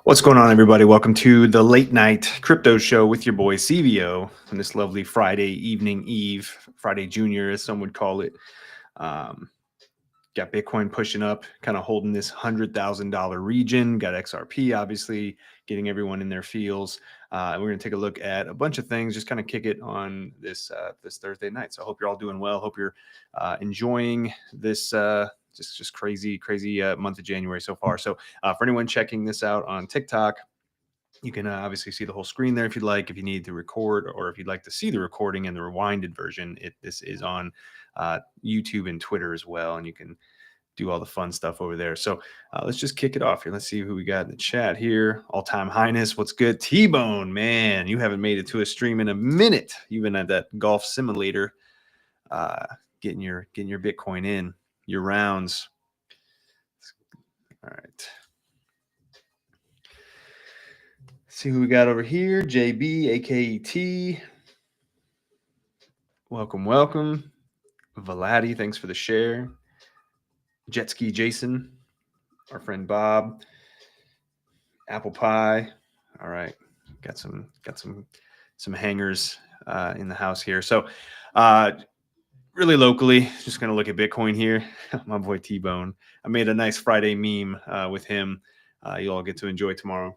What's going on, everybody? Welcome to the late night crypto show with your boy CVO on this lovely Friday evening eve, Friday Junior, as some would call it. Um, got Bitcoin pushing up, kind of holding this $100,000 region. Got XRP, obviously, getting everyone in their feels. And we're going to take a look at a bunch of things, just kind of kick it on this Thursday night. So I hope you're all doing well. Hope you're enjoying this. Just crazy month of January so far. So for anyone checking this out on TikTok, you can obviously see the whole screen there if you'd like, if you need to record, or if you'd like to see the recording and the rewinded version. This is on YouTube and Twitter as well, and you can do all the fun stuff over there. So let's just kick it off here. Let's see who we got in the chat here. All Time Highness, what's good? T-Bone, man, you haven't made it to a stream in a minute. You've been at that golf simulator, getting your Bitcoin in, your rounds. All right. See who we got over here. JB, AKET. Welcome. Vladi, thanks for the share. Jet Ski Jason, our friend Bob. Apple Pie. All right. Got some hangers in the house here. So really locally, just going to look at Bitcoin here. My boy T-Bone. I made a nice Friday meme with him. You all get to enjoy tomorrow.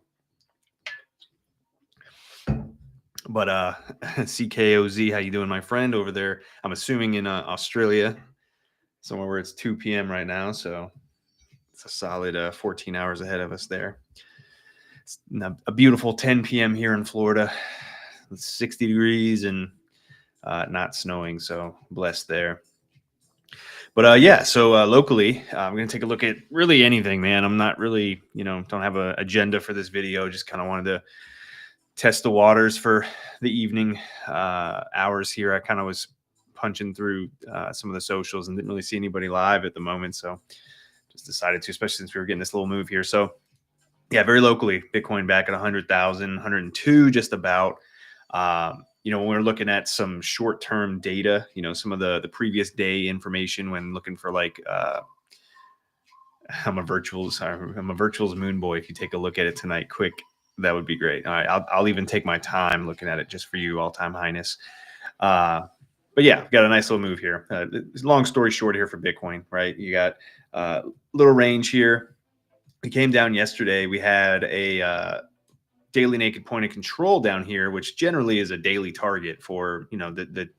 But CKOZ, how you doing, my friend, over there? I'm assuming in Australia, somewhere where it's 2 p.m. right now. So it's a solid 14 hours ahead of us there. It's a beautiful 10 p.m. here in Florida. It's 60 degrees and not snowing, so blessed there. But yeah, so locally, I'm going to take a look at really anything, man. I'm not really, don't have an agenda for this video. Just kind of wanted to test the waters for the evening hours here. I kind of was punching through some of the socials and didn't really see anybody live at the moment. So just decided to, especially since we were getting this little move here. So yeah, very locally, Bitcoin back at 100,000, 102, just about. When we're looking at some short-term data, some of the previous day information when looking for like, I'm a virtuals moon boy. If you take a look at it tonight, quick, that would be great. All right, I'll even take my time looking at it just for you, All Time Highness. But yeah, got a nice little move here. Long story short here for Bitcoin, right? You got a little range here. We came down yesterday. We had a daily naked point of control down here, which generally is a daily target for the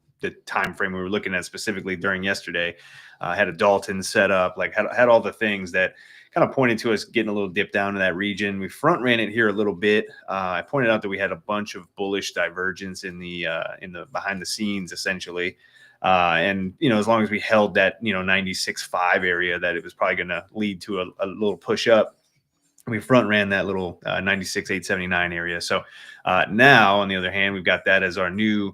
time frame we were looking at specifically during yesterday. Had a Dalton set up, like had all the things that kind of pointed to us getting a little dip down in that region. We front ran it here a little bit. I pointed out that we had a bunch of bullish divergence in the behind the scenes essentially. And as long as we held that 96.5 area, that it was probably going to lead to a little push up. We front ran that little 96,879 area. So now, on the other hand, we've got that as our new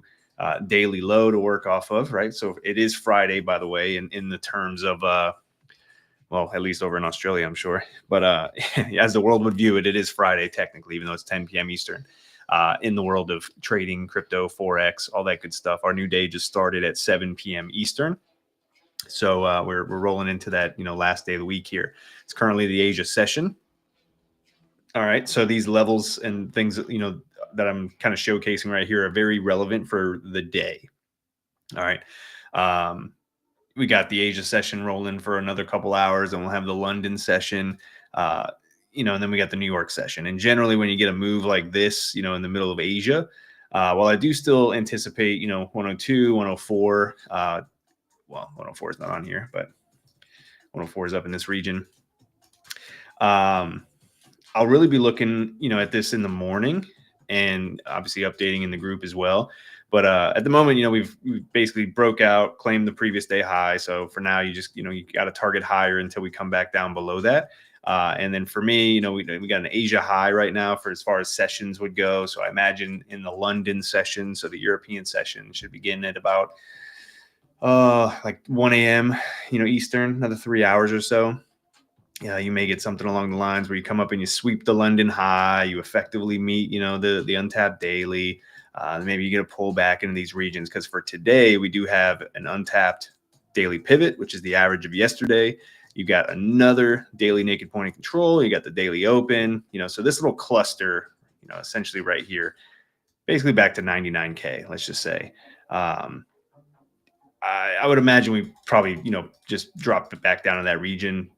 daily low to work off of, right? So it is Friday, by the way, in the terms of, well, at least over in Australia, I'm sure. But as the world would view it, it is Friday technically, even though it's 10 p.m. Eastern. In the world of trading, crypto, Forex, all that good stuff. Our new day just started at 7 p.m. Eastern. So we're rolling into that, last day of the week here. It's currently the Asia session. All right, so these levels and things, that I'm kind of showcasing right here are very relevant for the day. All right, we got the Asia session rolling for another couple hours, and we'll have the London session, and then we got the New York session. And generally, when you get a move like this, in the middle of Asia, while I do still anticipate, 102, 104, well, 104 is not on here, but 104 is up in this region. I'll really be looking, at this in the morning and obviously updating in the group as well. But at the moment, we've basically broke out, claimed the previous day high. So for now, you just, you got to target higher until we come back down below that. And then for me, we got an Asia high right now for as far as sessions would go. So I imagine in the London session, so the European session should begin at about like 1 a.m., Eastern, another 3 hours or so. Yeah, you may get something along the lines where you come up and you sweep the London high, you effectively meet, the untapped daily. Maybe you get a pullback into these regions, because for today we do have an untapped daily pivot, which is the average of yesterday, You got another daily naked point of control. You got the daily open, so this little cluster, essentially right here, basically back to 99K, let's just say. I would imagine we probably, just dropped it back down to that region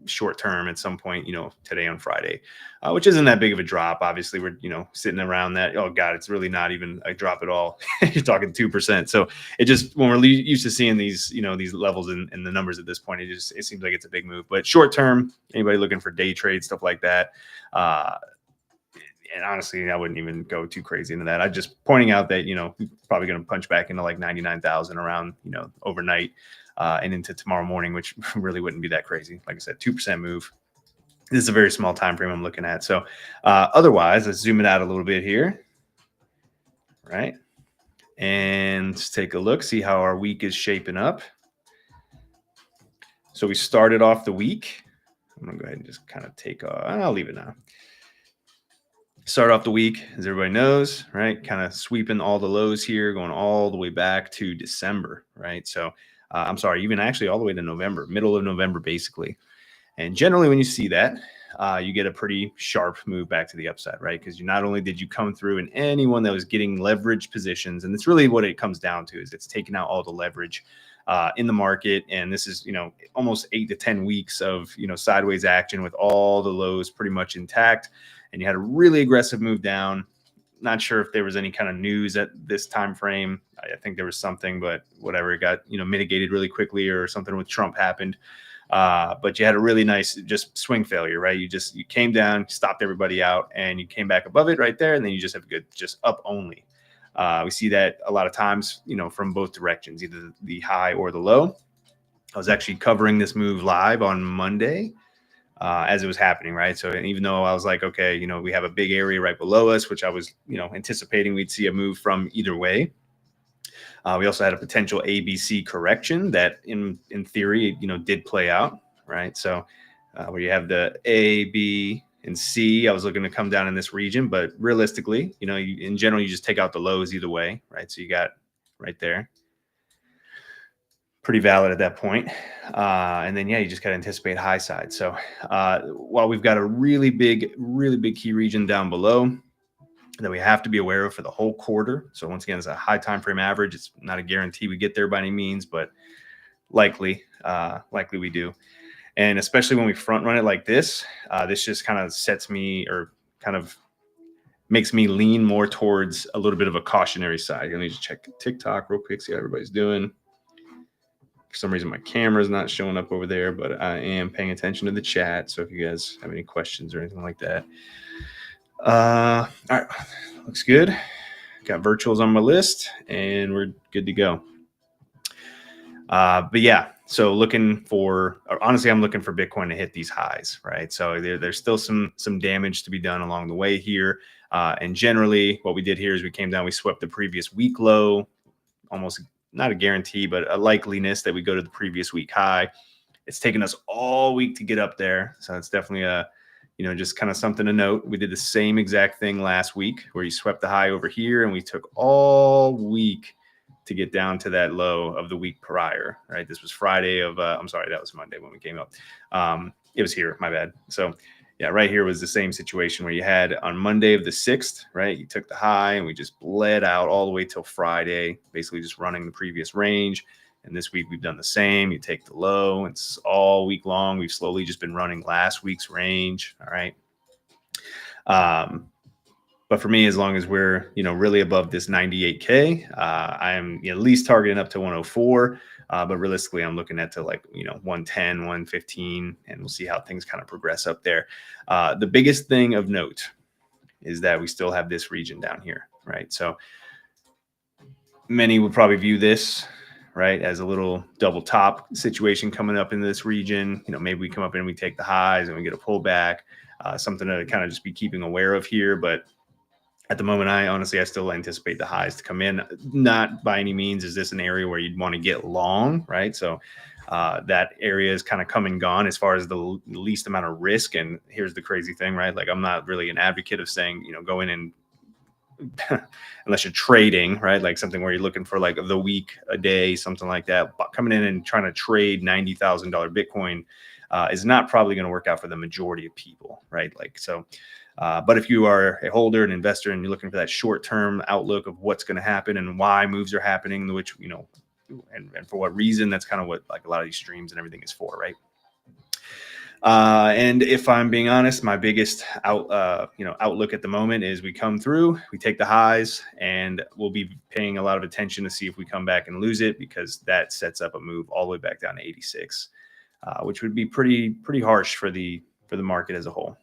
short term at some point, today on Friday, which isn't that big of a drop. Obviously, we're, sitting around that. Oh God, it's really not even a drop at all. You're talking 2%. So it just, when we're used to seeing these, these levels in the numbers at this point, it seems like it's a big move. But short term, anybody looking for day trade, stuff like that, and honestly, I wouldn't even go too crazy into that. I'm just pointing out that, probably going to punch back into like 99,000 around, overnight and into tomorrow morning, which really wouldn't be that crazy. Like I said, 2% move. This is a very small time frame I'm looking at. So otherwise, let's zoom it out a little bit here. Right. And let's take a look, see how our week is shaping up. So we started off the week. I'm going to go ahead and just kind of take off. I'll leave it now. Start off the week, as everybody knows, right? Kind of sweeping all the lows here, going all the way back to December, right? So I'm sorry, even actually all the way to November, middle of November, basically. And generally, when you see that, you get a pretty sharp move back to the upside, right? Because you not only did you come through, and anyone that was getting leverage positions, and it's really what it comes down to, is it's taking out all the leverage in the market. And this is, almost 8 to 10 weeks of, sideways action with all the lows pretty much intact. And you had a really aggressive move down. Not sure if there was any kind of news at this time frame. I think there was something, but whatever, it got, mitigated really quickly, or something with Trump happened. But you had a really nice just swing failure, right? You came down, stopped everybody out, and you came back above it right there. And then you just have a good, just up only. We see that a lot of times, from both directions, either the high or the low. I was actually covering this move live on Monday as it was happening, right? So, and even though I was like, okay, we have a big area right below us, which I was, anticipating we'd see a move from either way. We also had a potential ABC correction that in theory, did play out, right? So where you have the A, B, and C, I was looking to come down in this region, but realistically, in general, you just take out the lows either way, right? So you got right there. Pretty valid at that point. And then, you just got to anticipate high side. So while we've got a really big key region down below that we have to be aware of for the whole quarter. So once again, it's a high time frame average. It's not a guarantee we get there by any means, but likely we do. And especially when we front run it like this, this just kind of sets me, or kind of makes me lean more towards a little bit of a cautionary side. Let me just check TikTok real quick, see how everybody's doing. For some reason, my camera's not showing up over there, but I am paying attention to the chat. So if you guys have any questions or anything like that. All right, looks good. Got virtuals on my list, and we're good to go. But yeah, so honestly, I'm looking for Bitcoin to hit these highs, right? So there's still some damage to be done along the way here. And generally, what we did here is we came down, we swept the previous week low, almost not a guarantee, but a likeliness that we go to the previous week high. It's taken us all week to get up there. So it's definitely just kind of something to note. We did the same exact thing last week, where you swept the high over here, and we took all week to get down to that low of the week prior, right? This was Friday of, I'm sorry, that was Monday when we came up. It was here, my bad. So yeah, right here was the same situation where you had on Monday of the 6th, right? You took the high, and we just bled out all the way till Friday, basically just running the previous range. And this week we've done the same. You take the low. It's all week long. We've slowly just been running last week's range. All right. But for me, as long as we're, really above this 98K, I am at least targeting up to 104. But realistically, I'm looking at to 110, 115, and we'll see how things kind of progress up there. The biggest thing of note is that we still have this region down here, right? So many would probably view this, right, as a little double top situation coming up in this region. Maybe we come up and we take the highs and we get a pullback, something to kind of just be keeping aware of here. But at the moment, I still anticipate the highs to come in. Not by any means is this an area where you'd want to get long, right? So that area is kind of come and gone as far as the least amount of risk. And here's the crazy thing, right? Like, I'm not really an advocate of saying, go in and unless you're trading, right? Like something where you're looking for like the week, a day, something like that. But coming in and trying to trade $90,000 Bitcoin is not probably going to work out for the majority of people, right? Like, so, but if you are a holder, an investor, and you're looking for that short-term outlook of what's going to happen and why moves are happening, which, and for what reason, that's kind of what like a lot of these streams and everything is for, right? And if I'm being honest, my biggest outlook at the moment is we come through, we take the highs, and we'll be paying a lot of attention to see if we come back and lose it, because that sets up a move all the way back down to 86, which would be pretty harsh for the market as a whole.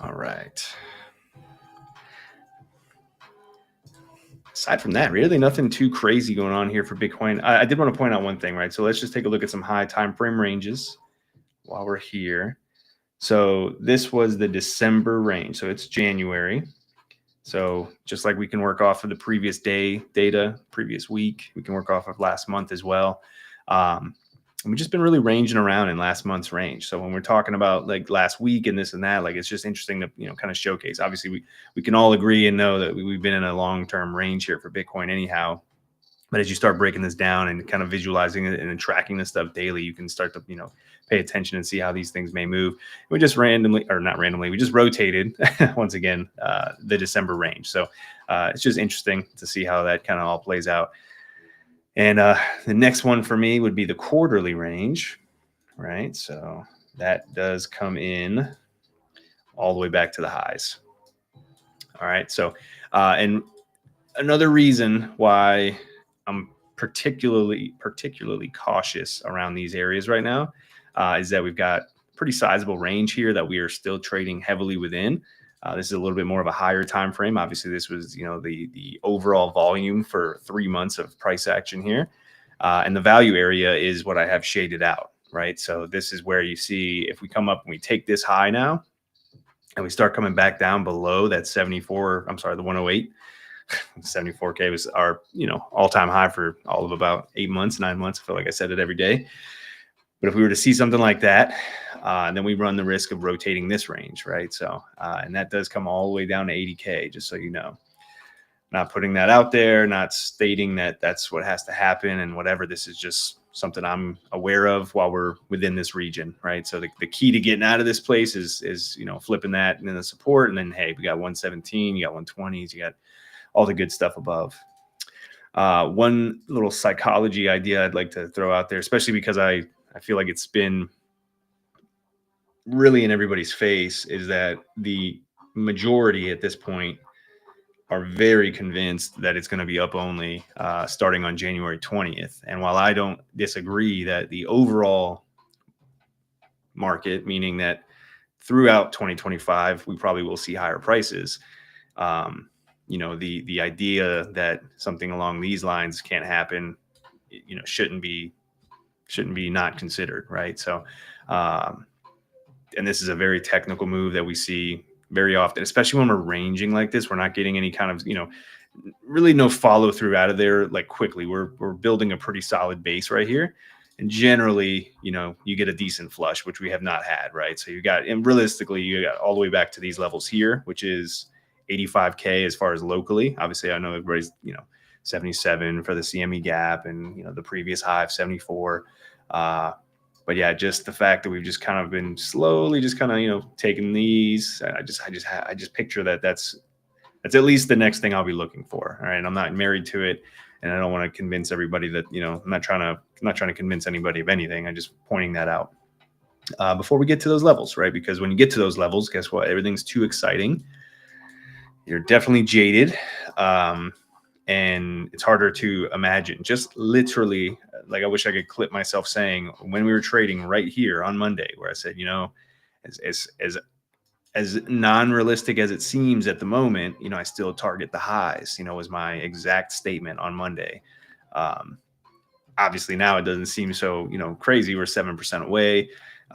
All right. Aside from that, really nothing too crazy going on here for Bitcoin. I did want to point out one thing, right? So let's just take a look at some high time frame ranges while we're here. So this was the December range. So it's January. So just like we can work off of the previous day data, previous week, we can work off of last month as well. And we've just been really ranging around in last month's range. So when we're talking about like last week and this and that, like, it's just interesting to, kind of showcase. Obviously, we can all agree and know that we've been in a long-term range here for Bitcoin anyhow. But as you start breaking this down and kind of visualizing it and tracking this stuff daily, you can start to, pay attention and see how these things may move. We just randomly, or not randomly, we just rotated once again, the December range. So it's just interesting to see how that kind of all plays out. And the next one for me would be the quarterly range, right? So that does come in all the way back to the highs. All right. So, and another reason why I'm particularly cautious around these areas right now is that we've got pretty sizable range here that we are still trading heavily within. This is a little bit more of a higher time frame. Obviously, this was the overall volume for 3 months of price action here, and the value area is what I have shaded out, right? So this is where you see if we come up and we take this high now, and we start coming back down below that 74. I'm sorry, the 108. 74K was our all-time high for all of about 8 months, 9 months. I feel like I said it every day. But if we were to see something like that, then we run the risk of rotating this range, right? So, and that does come all the way down to 80K, just so you know. Not putting that out there, not stating that that's what has to happen and whatever. This is just something I'm aware of while we're within this region, right? So the key to getting out of this place is flipping that and then the support, and then hey, we got 117, you got 120s, you got all the good stuff above. One little psychology idea I'd like to throw out there, especially because I feel like it's been really in everybody's face, is that the majority at this point are very convinced that it's going to be up only starting on January 20th. And while I don't disagree that the overall market, meaning that throughout 2025, we probably will see higher prices, the idea that something along these lines can't happen, shouldn't be not considered, right? So, and this is a very technical move that we see very often, especially when we're ranging like this. We're not getting any kind of, really no follow through out of there like quickly. We're building a pretty solid base right here. And generally, you get a decent flush, which we have not had, right? So and realistically, you got all the way back to these levels here, which is 85K as far as locally. Obviously, I know everybody's, 77 for the CME gap and, the previous high of 74. But yeah, just the fact that we've just kind of been slowly just kind of, taking these, I just picture that's at least the next thing I'll be looking for. All right. I'm not married to it, and I don't want to convince everybody that, I'm not trying to convince anybody of anything. I'm just pointing that out before we get to those levels, right? Because when you get to those levels, guess what? Everything's too exciting. You're definitely jaded. And it's harder to imagine. Just literally, like, I wish I could clip myself saying when we were trading right here on Monday, where I said, as non-realistic as it seems at the moment, I still target the highs, was my exact statement on Monday. Obviously now it doesn't seem so, crazy. We're 7% away.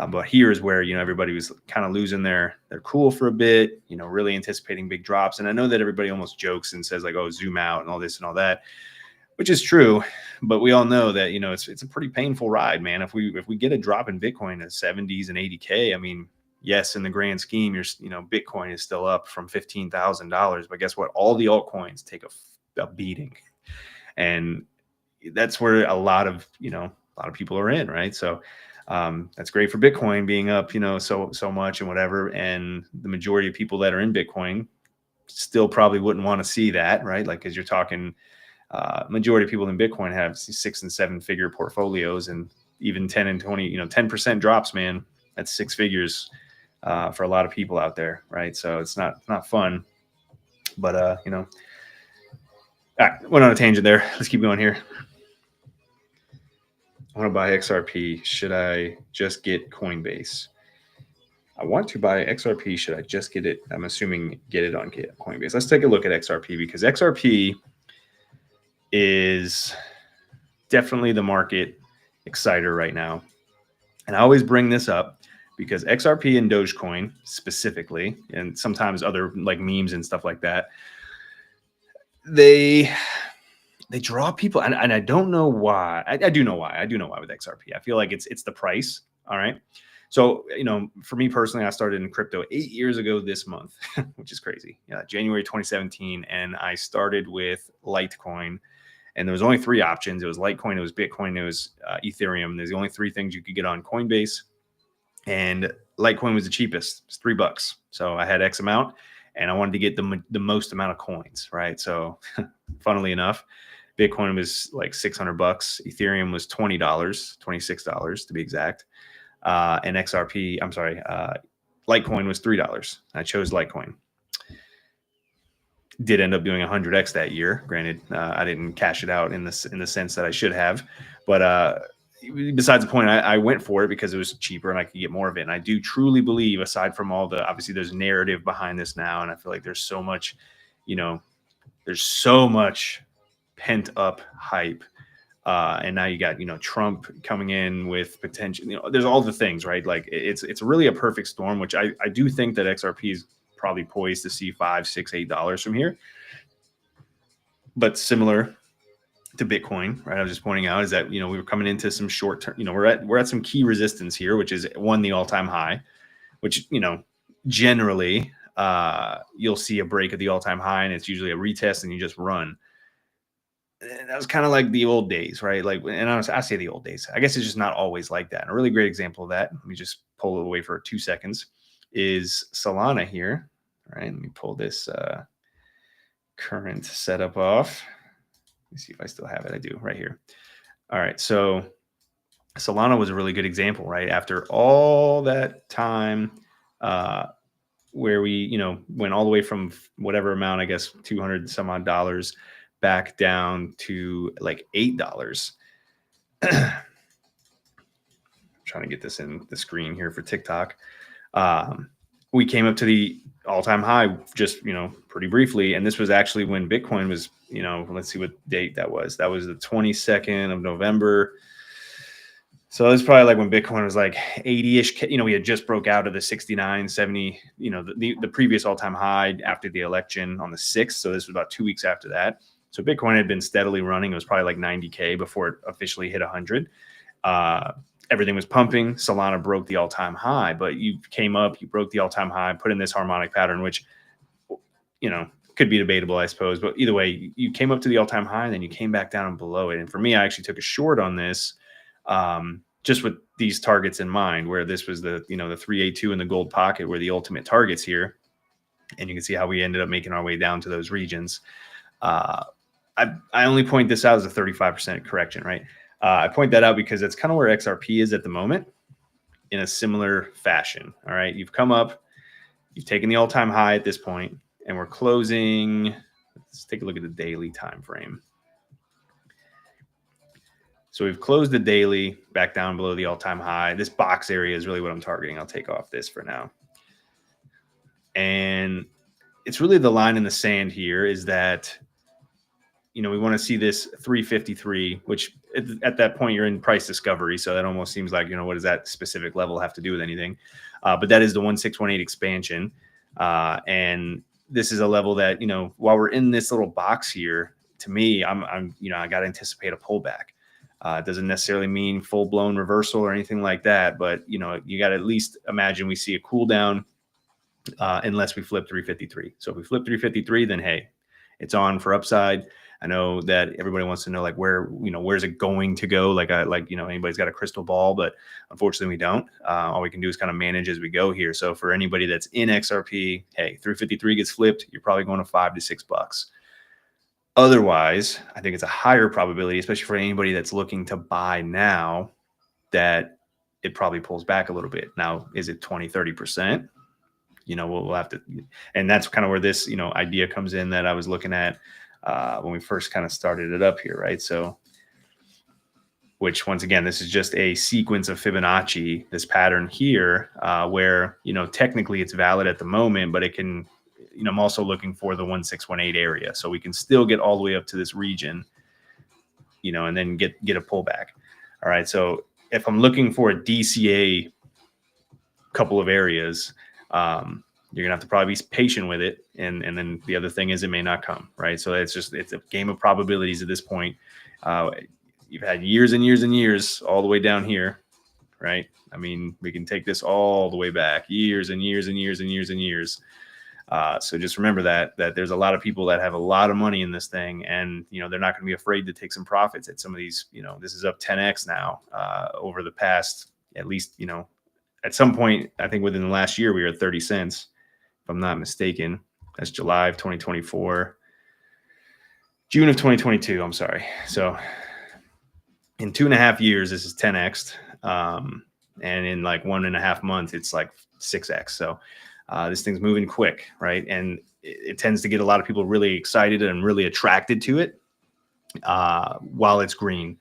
But here is where, everybody was kind of losing their cool for a bit, really anticipating big drops. And I know that everybody almost jokes and says like, oh, zoom out and all this and all that, which is true. But we all know that, it's a pretty painful ride, man. If we get a drop in Bitcoin to 70s and 80K, I mean, yes, in the grand scheme, Bitcoin is still up from $15,000. But guess what? All the altcoins take a beating. And that's where a lot of people are in, right? So that's great for Bitcoin being up, so much and whatever. And the majority of people that are in Bitcoin still probably wouldn't want to see that, right? Like, because you're talking, majority of people in Bitcoin have 6 and 7 figure portfolios, and even 10 and 20, 10% drops, man. That's 6 figures for a lot of people out there, right? So it's not fun. But went on a tangent there. Let's keep going here. I want to buy XRP. Should I just get Coinbase? I want to buy XRP. Should I just get it? I'm assuming get it on Coinbase. Let's take a look at XRP, because XRP is definitely the market exciter right now. And I always bring this up because XRP and Dogecoin specifically, and sometimes other like memes and stuff like that, they draw people, and I don't know why. I do know why. I do know why with XRP. I feel like it's the price. All right. So, for me personally, I started in crypto 8 years ago this month, which is crazy. Yeah, January 2017. And I started with Litecoin. And there was only 3 options. It was Litecoin, it was Bitcoin, it was Ethereum. There's the only 3 things you could get on Coinbase. And Litecoin was the cheapest. It's $3. So I had X amount, and I wanted to get the most amount of coins, right? So funnily enough, Bitcoin was like $600. Ethereum was $20, $26 to be exact. And Litecoin was $3. I chose Litecoin. Did end up doing 100x that year. Granted, I didn't cash it out in the sense that I should have, but besides the point, I went for it because it was cheaper and I could get more of it. And I do truly believe, aside from all the, obviously there's narrative behind this now, and I feel like there's so much, there's so much pent up hype. And now you got, Trump coming in with potential, there's all the things, right? Like it's really a perfect storm, which I do think that XRP is probably poised to see $5, $6, $8 from here. But similar to Bitcoin, right? I was just pointing out is that, we were coming into some short term, we're at some key resistance here, which is the all-time high, which, generally you'll see a break at the all-time high, and it's usually a retest and you just run. And that was kind of like the old days, right? Like, and I say the old days, I guess it's just not always like that. And a really great example of that, let me just pull it away for 2 seconds, is Solana here. All right, let me pull this current setup off. Let me see if I still have it. I do, right here. All right, so Solana was a really good example, right? After all that time where we, went all the way from whatever amount, I guess $200 some odd dollars back down to like $8. Trying to get this in the screen here for TikTok. We came up to the all-time high just, pretty briefly. And this was actually when Bitcoin was, let's see what date that was. That was the 22nd of November. So it's probably like when Bitcoin was like 80-ish, we had just broke out of the 69, 70, the previous all-time high after the election on the 6th. So this was about 2 weeks after that. So Bitcoin had been steadily running. It was probably like 90K before it officially hit 100. Everything was pumping. Solana broke the all-time high, but you came up, you broke the all-time high, put in this harmonic pattern, which, could be debatable, I suppose. But either way, you came up to the all-time high, and then you came back down and below it. And for me, I actually took a short on this, just with these targets in mind, where this was the 382 in the gold pocket were the ultimate targets here. And you can see how we ended up making our way down to those regions. I only point this out as a 35% correction, right? I point that out because that's kind of where XRP is at the moment in a similar fashion. All right. You've come up, you've taken the all-time high at this point, and we're closing. Let's take a look at the daily time frame. So we've closed the daily back down below the all-time high. This box area is really what I'm targeting. I'll take off this for now. And it's really the line in the sand here is that, we want to see this 353, which at that point you're in price discovery. So that almost seems like, what does that specific level have to do with anything? But that is the 1618 expansion. And this is a level that, while we're in this little box here, to me, I got to anticipate a pullback. It doesn't necessarily mean full blown reversal or anything like that. But, you got to at least imagine we see a cool down unless we flip 353. So if we flip 353, then hey, it's on for upside. I know that everybody wants to know like where's it going to go? Anybody's got a crystal ball, but unfortunately we don't. All we can do is kind of manage as we go here. So for anybody that's in XRP, hey, 353 gets flipped, you're probably going to $5 to $6. Otherwise, I think it's a higher probability, especially for anybody that's looking to buy now, that it probably pulls back a little bit. Now, is it 20, 30%? We'll have to, and that's kind of where this, idea comes in that I was looking at when we first kind of started it up here, right? So, which once again, this is just a sequence of Fibonacci, this pattern here, where, technically it's valid at the moment, but it can, I'm also looking for the 1618 area. So we can still get all the way up to this region, and then get a pullback. All right. So if I'm looking for a DCA couple of areas, you're gonna have to probably be patient with it. And then the other thing is it may not come, right? So it's a game of probabilities at this point. You've had years and years and years all the way down here, right? I mean, we can take this all the way back, years and years and years and years and years. So just remember that there's a lot of people that have a lot of money in this thing, and they're not going to be afraid to take some profits at some of these. This is up 10x now over the past, at least, at some point, I think within the last year we were at 30 cents, if I'm not mistaken. That's July of 2024, June of 2022. I'm sorry. So in 2.5 years, this is 10x, and in like 1.5 months, it's like 6x. So this thing's moving quick, right? And it tends to get a lot of people really excited and really attracted to it while it's green.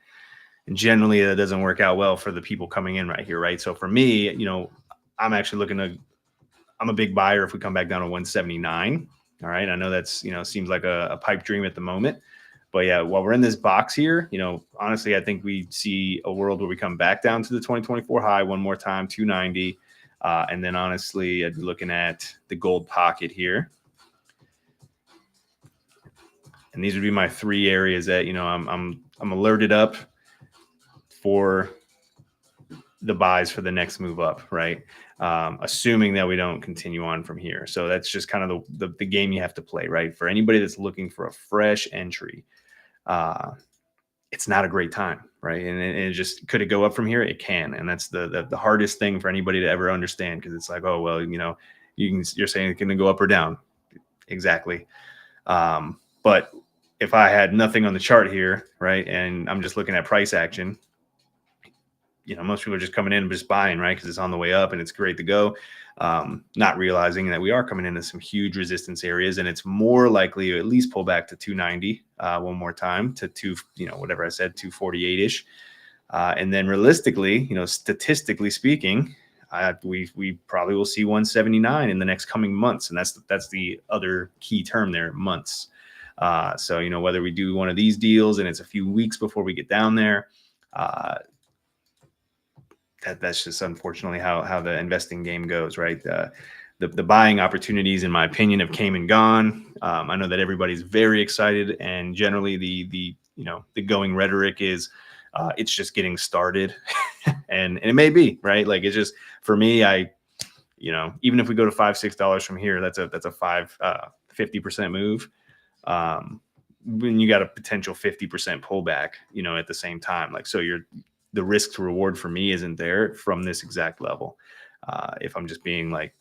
And generally, that doesn't work out well for the people coming in right here, right? So for me, I'm actually I'm a big buyer if we come back down to 179. All right. I know that's, seems like a pipe dream at the moment. But yeah, while we're in this box here, honestly, I think we see a world where we come back down to the 2024 high one more time, 290. And then honestly, I'd be looking at the gold pocket here. And these would be my three areas that, I'm alerted up for the buys for the next move up, right? Assuming that we don't continue on from here. So that's just kind of the game you have to play, right? For anybody that's looking for a fresh entry, it's not a great time, right? And it just, could it go up from here? It can. And that's the hardest thing for anybody to ever understand, because it's like, oh, well, you're saying it can go up or down. Exactly. But if I had nothing on the chart here, right, and I'm just looking at price action, most people are just coming in and just buying, right? Because it's on the way up and it's great to go. Not realizing that we are coming into some huge resistance areas, and it's more likely to at least pull back to 290 one more time to whatever I said, 248-ish. And then realistically, statistically speaking, we probably will see 179 in the next coming months. And that's the other key term there, months. So, whether we do one of these deals and it's a few weeks before we get down there, that's just unfortunately how the investing game goes, right? The buying opportunities, in my opinion, have came and gone. I know that everybody's very excited, and generally the going rhetoric is it's just getting started, and it may be, right. Like, it's just, for me, even if we go to $5-6 from here, that's a 50% move. When you got a potential 50% pullback, at the same time, like, so the risk to reward for me isn't there from this exact level. If I'm just being like,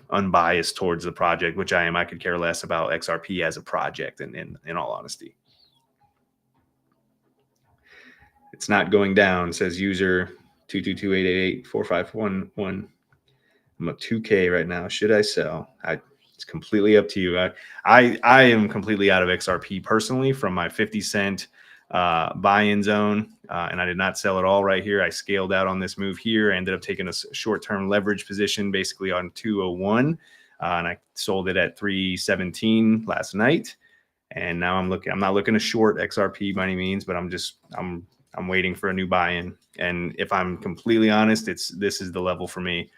unbiased towards the project, which I am, I could care less about XRP as a project. And in all honesty, it's not going down. It says user 222888451. I'm up 2K right now. Should I sell? It's completely up to you. I am completely out of XRP personally from my 50 cent buy-in zone, and I did not sell at all right here. I scaled out on this move here. I ended up taking a short-term leverage position basically on 201, and I sold it at 317 last night. And now I'm not looking to short XRP by any means, but I'm waiting for a new buy-in. And if I'm completely honest, this is the level for me.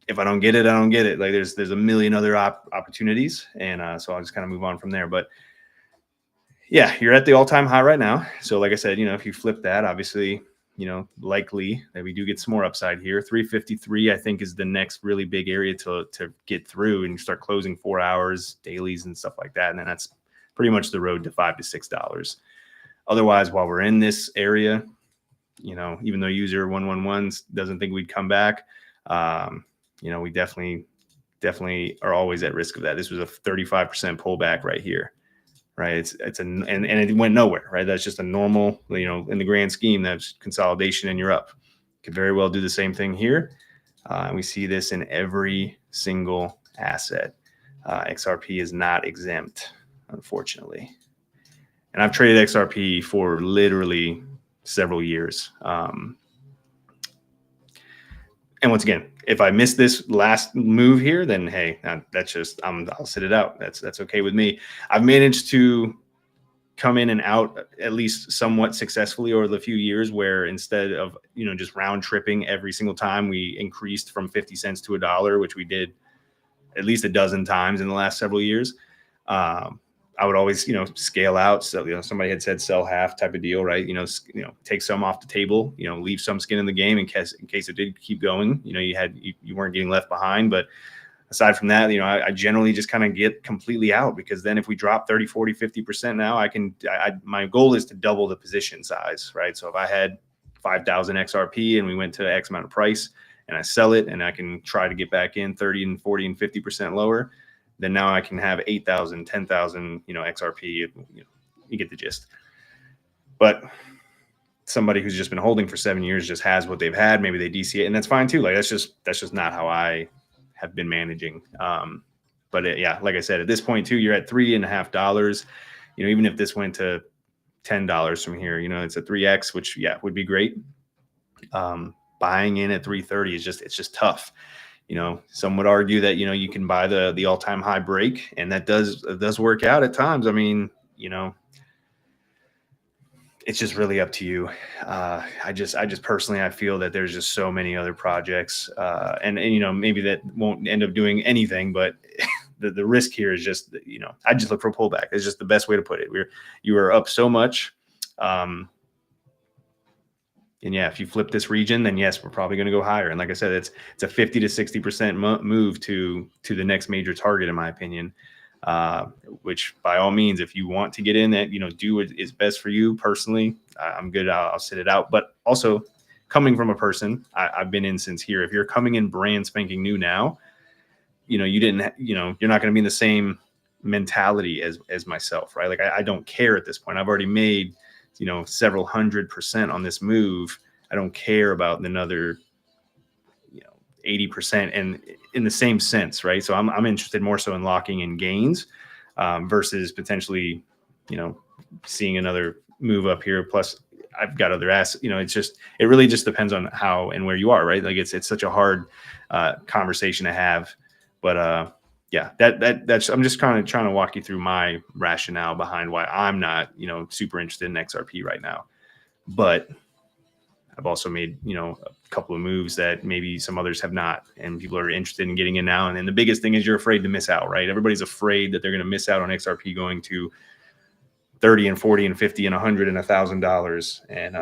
If I don't get it, I don't get it. Like, there's a million other opportunities, and so I'll just kind of move on from there. But yeah, you're at the all-time high right now. So like I said, if you flip that, obviously, likely that we do get some more upside here. 353, I think, is the next really big area to get through, and you start closing 4 hours dailies and stuff like that. And then that's pretty much the road to $5 to $6. Otherwise, while we're in this area, even though user 111 doesn't think we'd come back, we definitely are always at risk of that. This was a 35% pullback right here, right? And it went nowhere, right? That's just a normal, in the grand scheme, that's consolidation and you're up. Could very well do the same thing here. We see this in every single asset. XRP is not exempt, unfortunately. And I've traded XRP for literally several years. And once again, if I miss this last move here, then hey, that's just I'll sit it out. That's okay with me. I've managed to come in and out at least somewhat successfully over the few years, where instead of just round tripping every single time, we increased from 50 cents to $1, which we did at least a dozen times in the last several years. I would always, scale out. So, somebody had said sell half type of deal, right? Take some off the table, leave some skin in the game in case it did keep going. You weren't getting left behind. But aside from that, I generally just kind of get completely out, because then if we drop 30, 40, 50% now, my goal is to double the position size, right? So if I had 5,000 XRP and we went to X amount of price and I sell it and I can try to get back in 30 and 40 and 50% lower, then now I can have 8,000, 10,000, XRP, you get the gist. But somebody who's just been holding for 7 years just has what they've had. Maybe they DC it, and that's fine too. Like that's just not how I have been managing. But yeah, like I said, at this point too, you're at $3.50. Even if this went to $10 from here, it's a 3x, which would be great. Buying in at 330 it's just tough. Some would argue that, you can buy the all-time high break, and that does work out at times. I mean, it's just really up to you. I just personally, I feel that there's just so many other projects, and maybe that won't end up doing anything, but the risk here is just, I just look for a pullback. It's just the best way to put it. You are up so much. And yeah, if you flip this region, then yes, we're probably going to go higher. And like I said, it's a 50 to 60% move to the next major target, in my opinion. Which by all means, if you want to get in that, do what is best for you personally. I'm good. I'll sit it out. But also, coming from a person, I've been in since here. If you're coming in brand spanking new now, you didn't, you're not going to be in the same mentality as myself, right? Like I don't care at this point. I've already made several 100% on this move. I don't care about another 80%, and in the same sense, right? So I'm interested more so in locking in gains versus potentially seeing another move up here. Plus I've got other assets. It really just depends on how and where you are, right? Like it's such a hard conversation to have. But yeah, that's I'm just kind of trying to walk you through my rationale behind why I'm not, super interested in XRP right now. But I've also made, a couple of moves that maybe some others have not, and people are interested in getting in now. And then the biggest thing is you're afraid to miss out, right? Everybody's afraid that they're going to miss out on XRP going to 30 and 40 and 50 and 100 and $1,000 and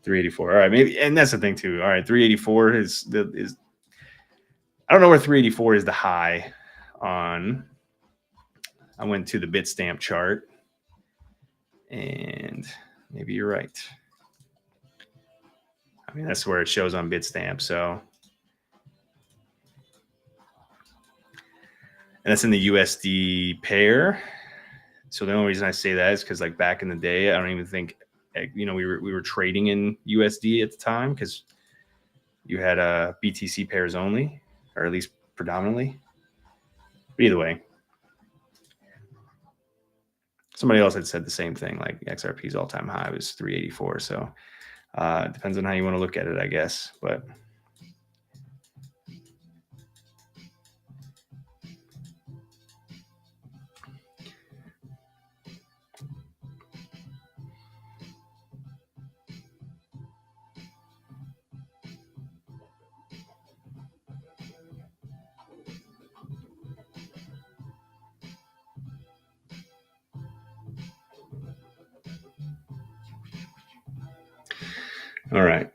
384. All right, maybe, and that's the thing too. All right, 384 is I don't know where 384 is the high on. I went to the Bitstamp chart, and maybe you're right. I mean, that's where it shows on Bitstamp. So, and that's in the USD pair. So the only reason I say that is because, like, back in the day, I don't even think, we were trading in USD at the time, because you had BTC pairs only, or at least predominantly. But either way, somebody else had said the same thing. Like XRP's all-time high was 384. So it depends on how you want to look at it, I guess. But all right.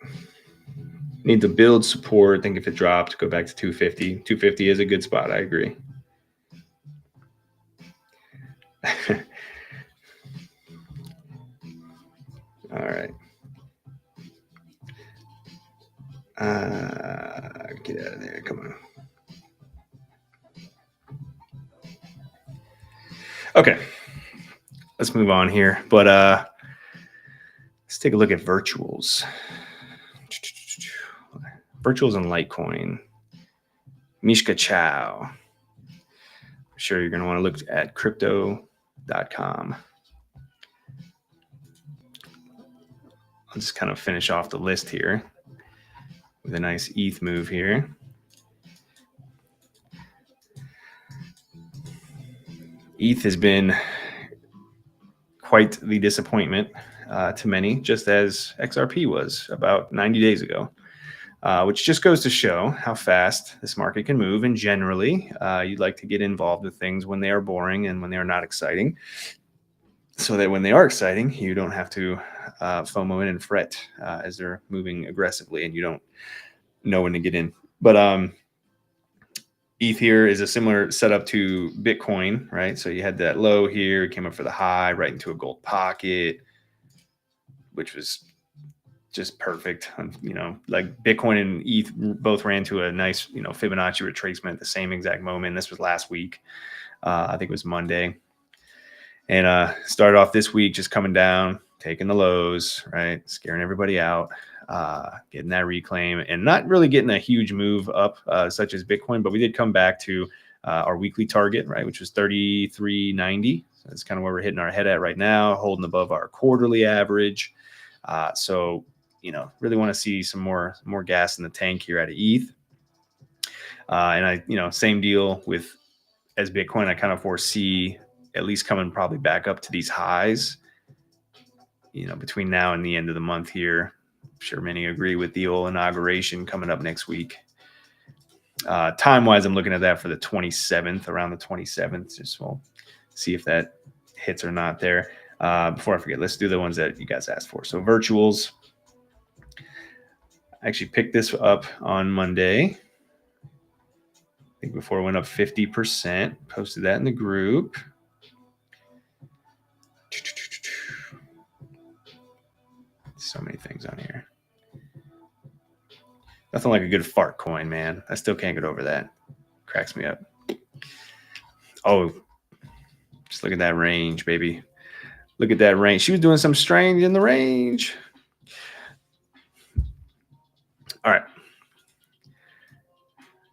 Need to build support. I think if it dropped, go back to 250. 250 is a good spot. I agree. Get out of there. Come on. Okay. Let's move on here. But let's take a look at virtuals. Virtuals and Litecoin. Mishka Chow. I'm sure you're going to want to look at crypto.com. I'll just kind of finish off the list here with a nice ETH move here. ETH has been quite the disappointment to many, just as XRP was about 90 days ago, which just goes to show how fast this market can move. And generally, you'd like to get involved with things when they are boring and when they are not exciting, so that when they are exciting, you don't have to FOMO in and fret as they're moving aggressively and you don't know when to get in. But ETH here is a similar setup to Bitcoin, right? So you had that low here, came up for the high, right into a gold pocket, which was just perfect. You know, like Bitcoin and ETH both ran to a nice, you know, Fibonacci retracement at the same exact moment. This was last week. I think it was Monday. And started off this week just coming down, taking the lows, right? Scaring everybody out, getting that reclaim and not really getting a huge move up such as Bitcoin, but we did come back to our weekly target, right? Which was 33.90. So that's kind of where we're hitting our head at right now, holding above our quarterly average. So, you know, really want to see some more gas in the tank here out of ETH. And I, you know, same deal with as Bitcoin, I kind of foresee at least coming probably back up to these highs, you know, between now and the end of the month here. I'm sure many agree with the old inauguration coming up next week. Time-wise, I'm looking at that for the 27th, around the 27th. Just we'll see if that hits or not there. Before I forget, let's do the ones that you guys asked for. So virtuals. I actually picked this up on Monday. I think before it went up 50%. Posted that in the group. So many things on here. Nothing like a good fart coin, man. I still can't get over that. Cracks me up. Oh, just look at that range, baby. Look at that range. She was doing some strange in the range. All right.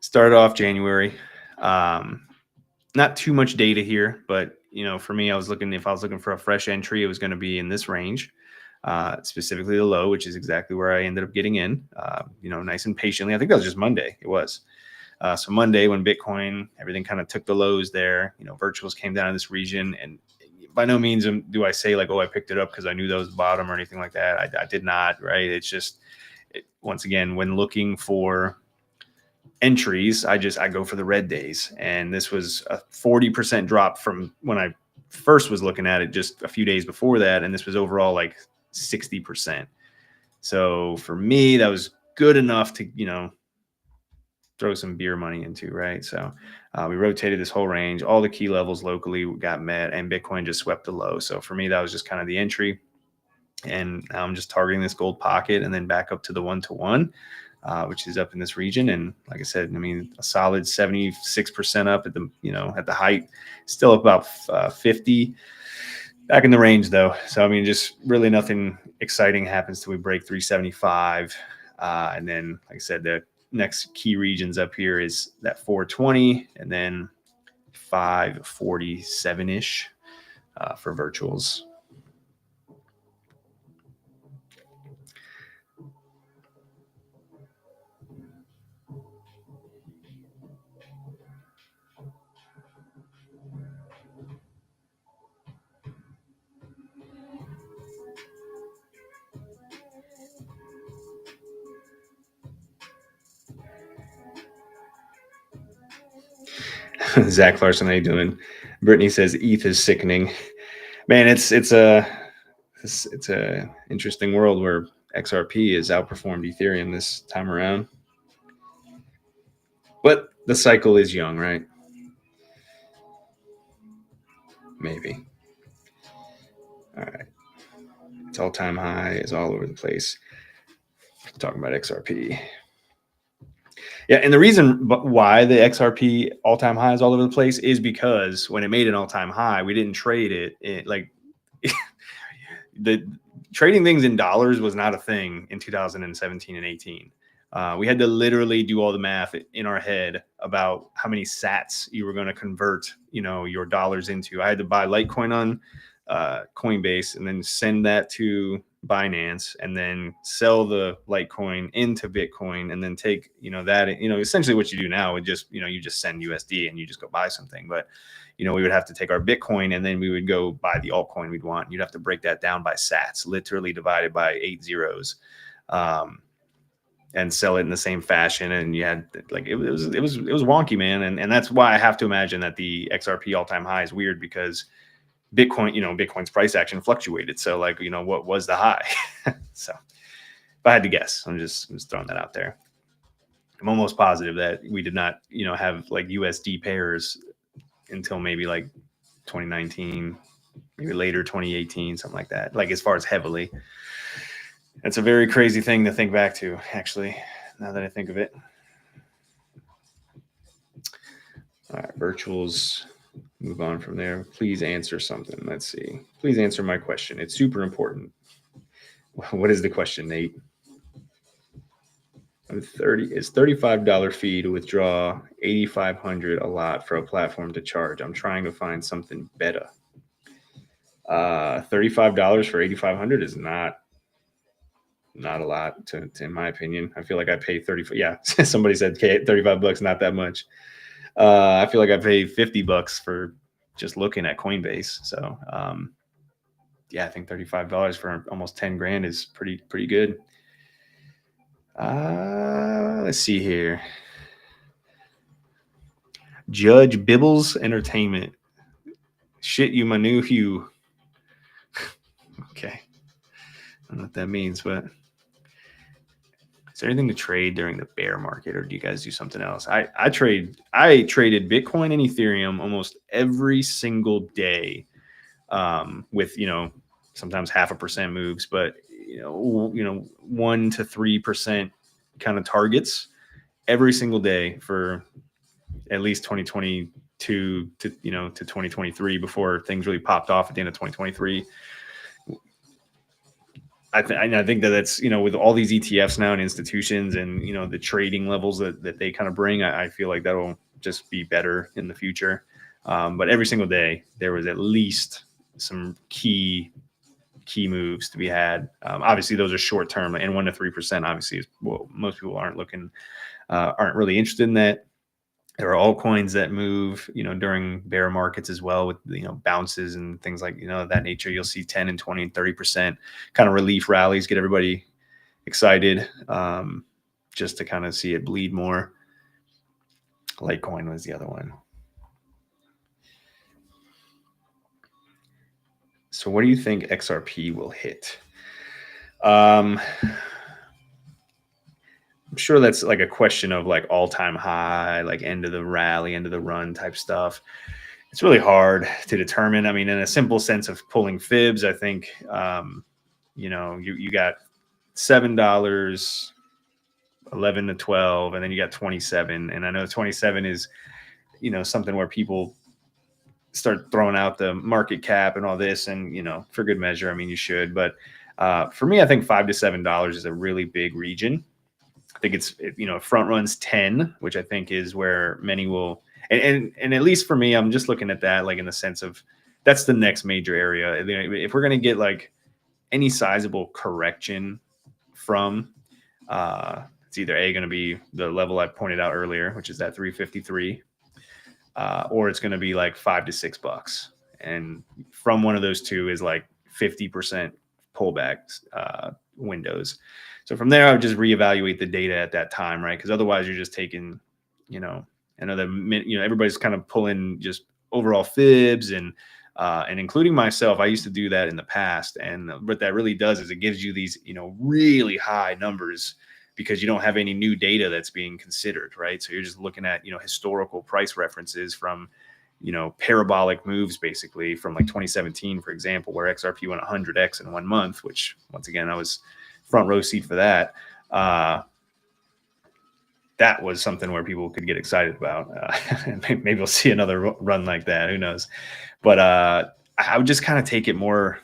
Started off January. Not too much data here, but you know, for me, if I was looking for a fresh entry, it was going to be in this range, specifically the low, which is exactly where I ended up getting in. You know, nice and patiently. I think that was just Monday. It was. So Monday when Bitcoin, everything kind of took the lows there. You know, virtuals came down in this region, and by no means do I say like, oh, I picked it up because I knew that was the bottom or anything like that. I did not. Right? It's just once again, when looking for entries, I go for the red days, and this was a 40% drop from when I first was looking at it just a few days before that, and this was overall like 60%. So for me, that was good enough to, you know, throw some beer money into, right? So we rotated this whole range. All the key levels locally got met, and Bitcoin just swept the low. So for me, that was just kind of the entry. And now I'm just targeting this gold pocket and then back up to the 1-to-1, which is up in this region. And like I said, I mean, a solid 76% up at the, you know, at the height, still about 50. Back in the range though. So, I mean, just really nothing exciting happens till we break 375. And then, like I said, the next key regions up here is that 420 and then 547-ish for virtuals. Zach Larson, how you doing? Brittany says ETH is sickening. Man, it's a interesting world where XRP has outperformed Ethereum this time around. But the cycle is young, right? Maybe. All right. Its all-time high is all over the place. Talking about XRP. Yeah, and the reason why the XRP all-time high is all over the place is because when it made an all-time high, we didn't trade it like the trading things in dollars was not a thing in 2017 and 18. We had to literally do all the math in our head about how many sats you were going to convert, your dollars into. I had to buy Litecoin on Coinbase and then send that to Binance and then sell the Litecoin into Bitcoin and then take, that, essentially what you do now would just, you just send USD and you just go buy something. But, we would have to take our Bitcoin and then we would go buy the altcoin we'd want. You'd have to break that down by sats, literally divided by 8 zeros. And sell it in the same fashion. And you had it was wonky, man. And that's why I have to imagine that the XRP all-time high is weird because Bitcoin, Bitcoin's price action fluctuated. So what was the high? So if I had to guess, I'm just throwing that out there. I'm almost positive that we did not, have USD pairs until maybe 2019, maybe later 2018, something like that. As far as heavily. It's a very crazy thing to think back to, actually, now that I think of it. All right, virtuals, move on from there. Please answer something. Let's see. Please answer my question. It's super important. What is the question, Nate? It's $35 fee to withdraw $8,500 a lot for a platform to charge. I'm trying to find something better. $35 for $8,500 is not a lot in my opinion. I feel like I pay 30. Yeah. Somebody said $35, not that much. I feel like I pay $50 for just looking at Coinbase. So, yeah, I think $35 for almost 10 grand is pretty good. Let's see here. Judge Bibbles Entertainment. Shit, you my new hue. Okay. I don't know what that means, but is there anything to trade during the bear market, or do you guys do something else? I traded Bitcoin and Ethereum almost every single day, with sometimes 0.5% moves, but 1 to 3% kind of targets every single day for at least 2022 to 2023 before things really popped off at the end of 2023. I think that's, with all these ETFs now and institutions and, the trading levels that they kind of bring, I feel like that'll just be better in the future. But every single day there was at least some key moves to be had. Obviously those are short term, and 1 to 3% obviously is, well, most people aren't really interested in that. There are altcoins that move, during bear markets as well with, bounces and things like, that nature. You'll see 10 and 20 and 30% kind of relief rallies, get everybody excited, just to kind of see it bleed more. Litecoin was the other one. So what do you think XRP will hit? I'm sure that's a question of all-time high, end of the rally, end of the run type stuff. It's really hard to determine. I mean, in a simple sense of pulling fibs, I think, you got $7, 11 to 12, and then you got 27. And I know 27 is, something where people start throwing out the market cap and all this, and, for good measure, I mean, you should. But for me, I think $5 to $7 is a really big region. I think it's, front runs 10, which I think is where many will, and at least for me, I'm just looking at that, in the sense of that's the next major area. If we're going to get any sizable correction from, it's either going to be the level I pointed out earlier, which is that 353, or it's going to be $5 to $6. And from one of those two is 50% pullback windows. So from there, I would just reevaluate the data at that time, right? Because otherwise, you're just taking, everybody's kind of pulling just overall fibs and including myself. I used to do that in the past, and what that really does is it gives you these, really high numbers because you don't have any new data that's being considered, right? So you're just looking at, historical price references from, parabolic moves, basically from 2017, for example, where XRP went 100x in 1 month, which once again, I was front row seat for that. that was something where people could get excited about. And maybe we'll see another run like that. Who knows? But I would just kind of take it more,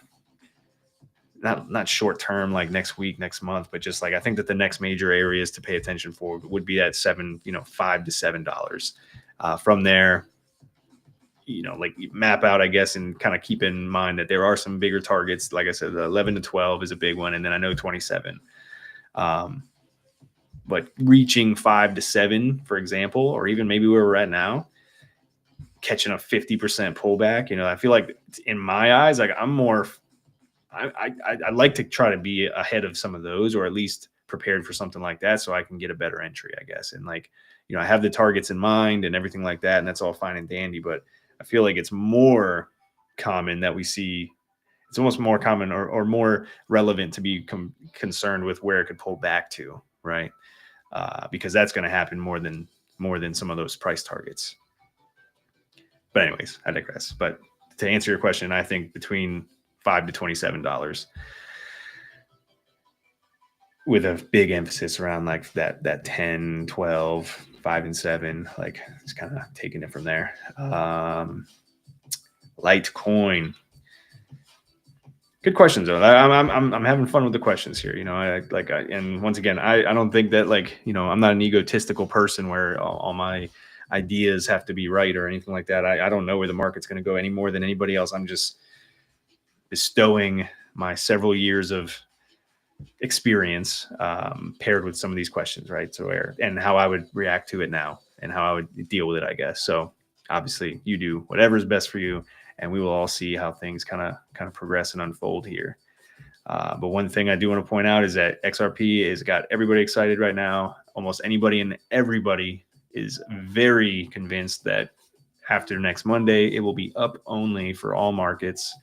not short term, like next week, next month, but just like I think that the next major areas to pay attention for would be at $5 to $7. From there, like map out, I guess, and kind of keep in mind that there are some bigger targets. Like I said, the 11 to 12 is a big one, and then I know 27. But reaching 5 to 7, for example, or even maybe where we're at now, catching a 50% pullback, I feel like in my eyes, like I'm more, I like to try to be ahead of some of those, or at least prepared for something like that, so I can get a better entry, I guess. And like, I have the targets in mind and everything like that, and that's all fine and dandy. But I feel like it's more common that we see. It's almost more common or more relevant to be concerned with where it could pull back to, right? Because that's going to happen more than some of those price targets. But anyways, I digress. But to answer your question, I think between $5 to $27, with a big emphasis around like that 10, 12, 5 and 7, like it's kind of taking it from there. Litecoin. Good questions though. I'm having fun with the questions here. And once again, I don't think that I'm not an egotistical person where all my ideas have to be right or anything like that. I don't know where the market's going to go any more than anybody else. I'm just bestowing my several years of experience paired with some of these questions, right? So and how I would react to it now and how I would deal with it, I guess. So obviously you do whatever is best for you, and we will all see how things kind of progress and unfold here. But one thing I do want to point out is that XRP has got everybody excited right now. Almost anybody and everybody is very convinced that after next Monday, it will be up only for all markets,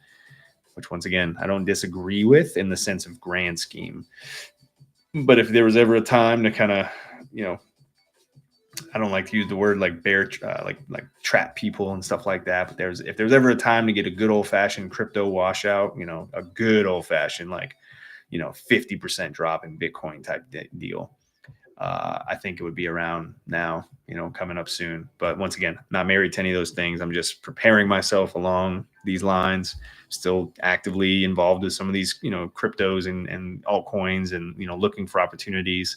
which once again, I don't disagree with in the sense of grand scheme. But if there was ever a time to kind of, I don't like to use the word like bear, like trap people and stuff like that. But if there's ever a time to get a good old fashioned crypto washout, a good old fashioned 50% drop in Bitcoin type deal, I think it would be around now, coming up soon. But once again, not married to any of those things. I'm just preparing myself along these lines, still actively involved with some of these, cryptos and altcoins and, looking for opportunities.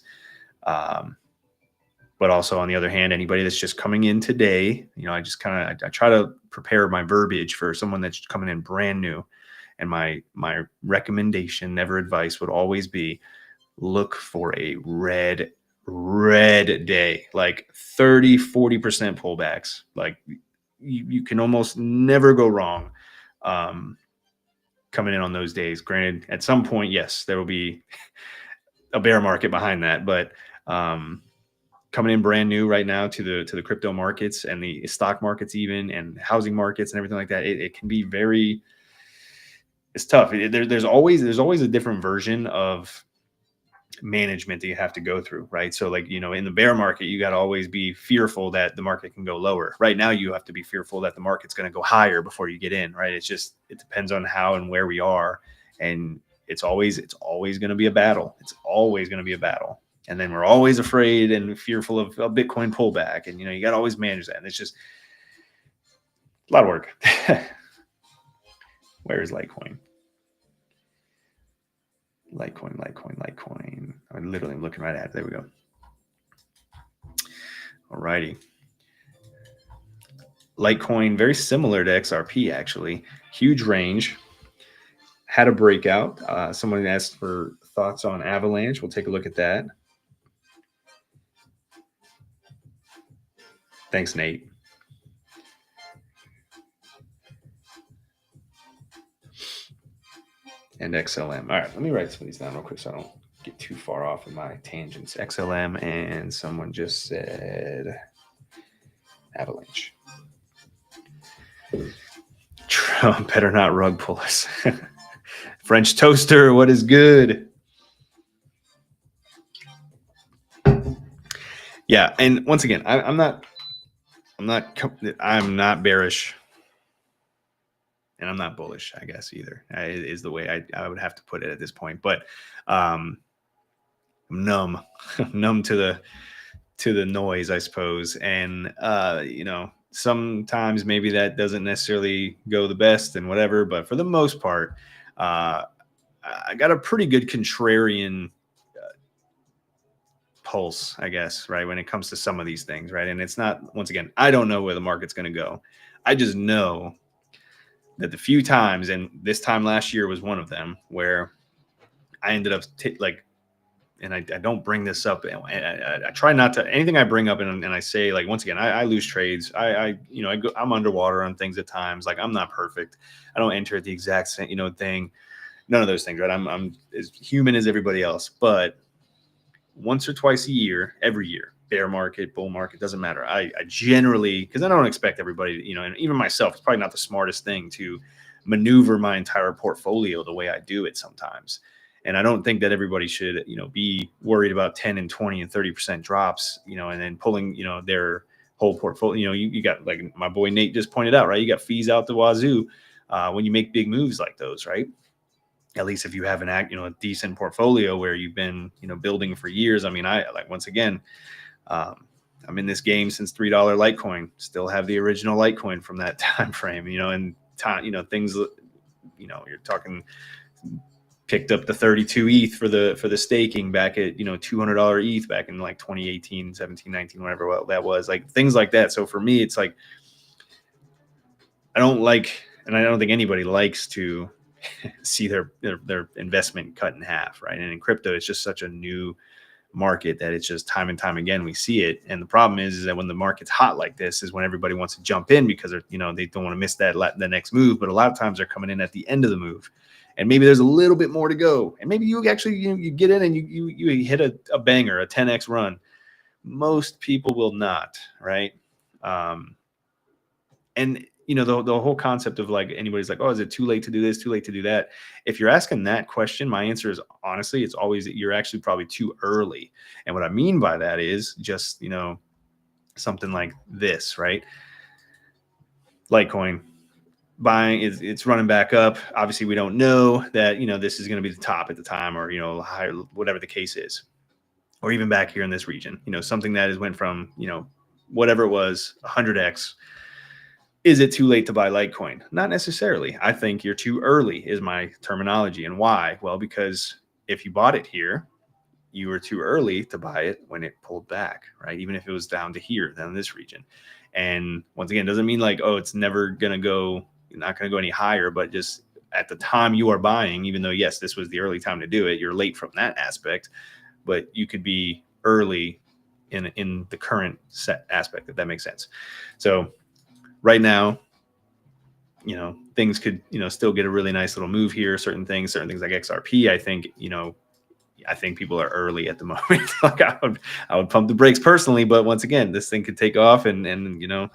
But also on the other hand, anybody that's just coming in today, I try to prepare my verbiage for someone that's coming in brand new. And my recommendation, never advice, would always be look for a red day, like 30-40% pullbacks. Like you can almost never go wrong coming in on those days. Granted, at some point, yes, there will be a bear market behind that, but coming in brand new right now to the crypto markets and the stock markets, even, and housing markets and everything like that, it can be very, it's tough. There's always a different version of management that you have to go through, right? So in the bear market, you got to always be fearful that the market can go lower. Right now, you have to be fearful that the market's going to go higher before you get in, right? It depends on how and where we are, and it's always going to be a battle. It's always going to be a battle. And then we're always afraid and fearful of a Bitcoin pullback. And, you got to always manage that. And it's just a lot of work. Where is Litecoin? Litecoin. I'm literally looking right at it. There we go. All righty. Litecoin, very similar to XRP, actually. Huge range. Had a breakout. Someone asked for thoughts on Avalanche. We'll take a look at that. Thanks, Nate. And XLM. All right, let me write some of these down real quick so I don't get too far off in my tangents. XLM, and someone just said Avalanche. Trump better not rug pull us. French toaster, what is good? Yeah, and once again, I'm not bearish, and I'm not bullish, I guess, either. Is the way I would have to put it at this point. But I'm numb to to the noise, I suppose. And, sometimes maybe that doesn't necessarily go the best and whatever, but for the most part, uh, I got a pretty good contrarian pulse, I guess, right? When it comes to some of these things, right? And it's not, once again, I don't know where the market's going to go. I just know that the few times, and this time last year was one of them, where I ended up and I don't bring this up. I try not to, anything I bring up and I say, like, once again, I lose trades. I'm underwater on things at times. Like, I'm not perfect. I don't enter at the exact same, thing. None of those things, right? I'm as human as everybody else, but once or twice a year, every year, bear market, bull market, doesn't matter. I generally, because I don't expect everybody, and even myself, it's probably not the smartest thing to maneuver my entire portfolio the way I do it sometimes. And I don't think that everybody should, be worried about 10 and 20 and 30% drops, and then pulling, their whole portfolio. You got, like my boy Nate just pointed out, right? You got fees out the wazoo when you make big moves like those, right? At least if you have a decent portfolio where you've been, building for years. I mean, once again, I'm in this game since $3 Litecoin, still have the original Litecoin from that time frame, and time, things, you're talking, picked up the 32 ETH for the staking back at, $200 ETH back in like 2018, 17, 19, whatever that was, like things like that. So for me, it's like, I don't like, and I don't think anybody likes to see their investment cut in half, right? And in crypto, it's just such a new market that it's just time and time again we see it. And the problem is that when the market's hot like this is when everybody wants to jump in because they don't want to miss the next move. But a lot of times they're coming in at the end of the move, and maybe there's a little bit more to go, and maybe you actually you get in and you hit a banger, a 10x run. Most people will not, right? And the whole concept of, like, anybody's like, oh, is it too late to do this, too late to do that? If you're asking that question, my answer is, honestly, it's always that you're actually probably too early. And what I mean by that is just, something like this, right? Litecoin buying it's running back up. Obviously, we don't know that, this is going to be the top at the time, or, higher, whatever the case is, or even back here in this region, something that has went from, whatever it was, 100x. Is it too late to buy Litecoin? Not necessarily. I think you're too early is my terminology. And why? Well, because if you bought it here, you were too early to buy it when it pulled back, right? Even if it was down to here, down in this region. And once again, doesn't mean like, oh, it's never going to go, not going to go any higher, but just at the time you are buying, even though, yes, this was the early time to do it, you're late from that aspect, but you could be early in the current set aspect, if that makes sense. So right now, things could, still get a really nice little move here. Certain things like XRP, I think people are early at the moment. Like, I would pump the brakes personally, but once again, this thing could take off and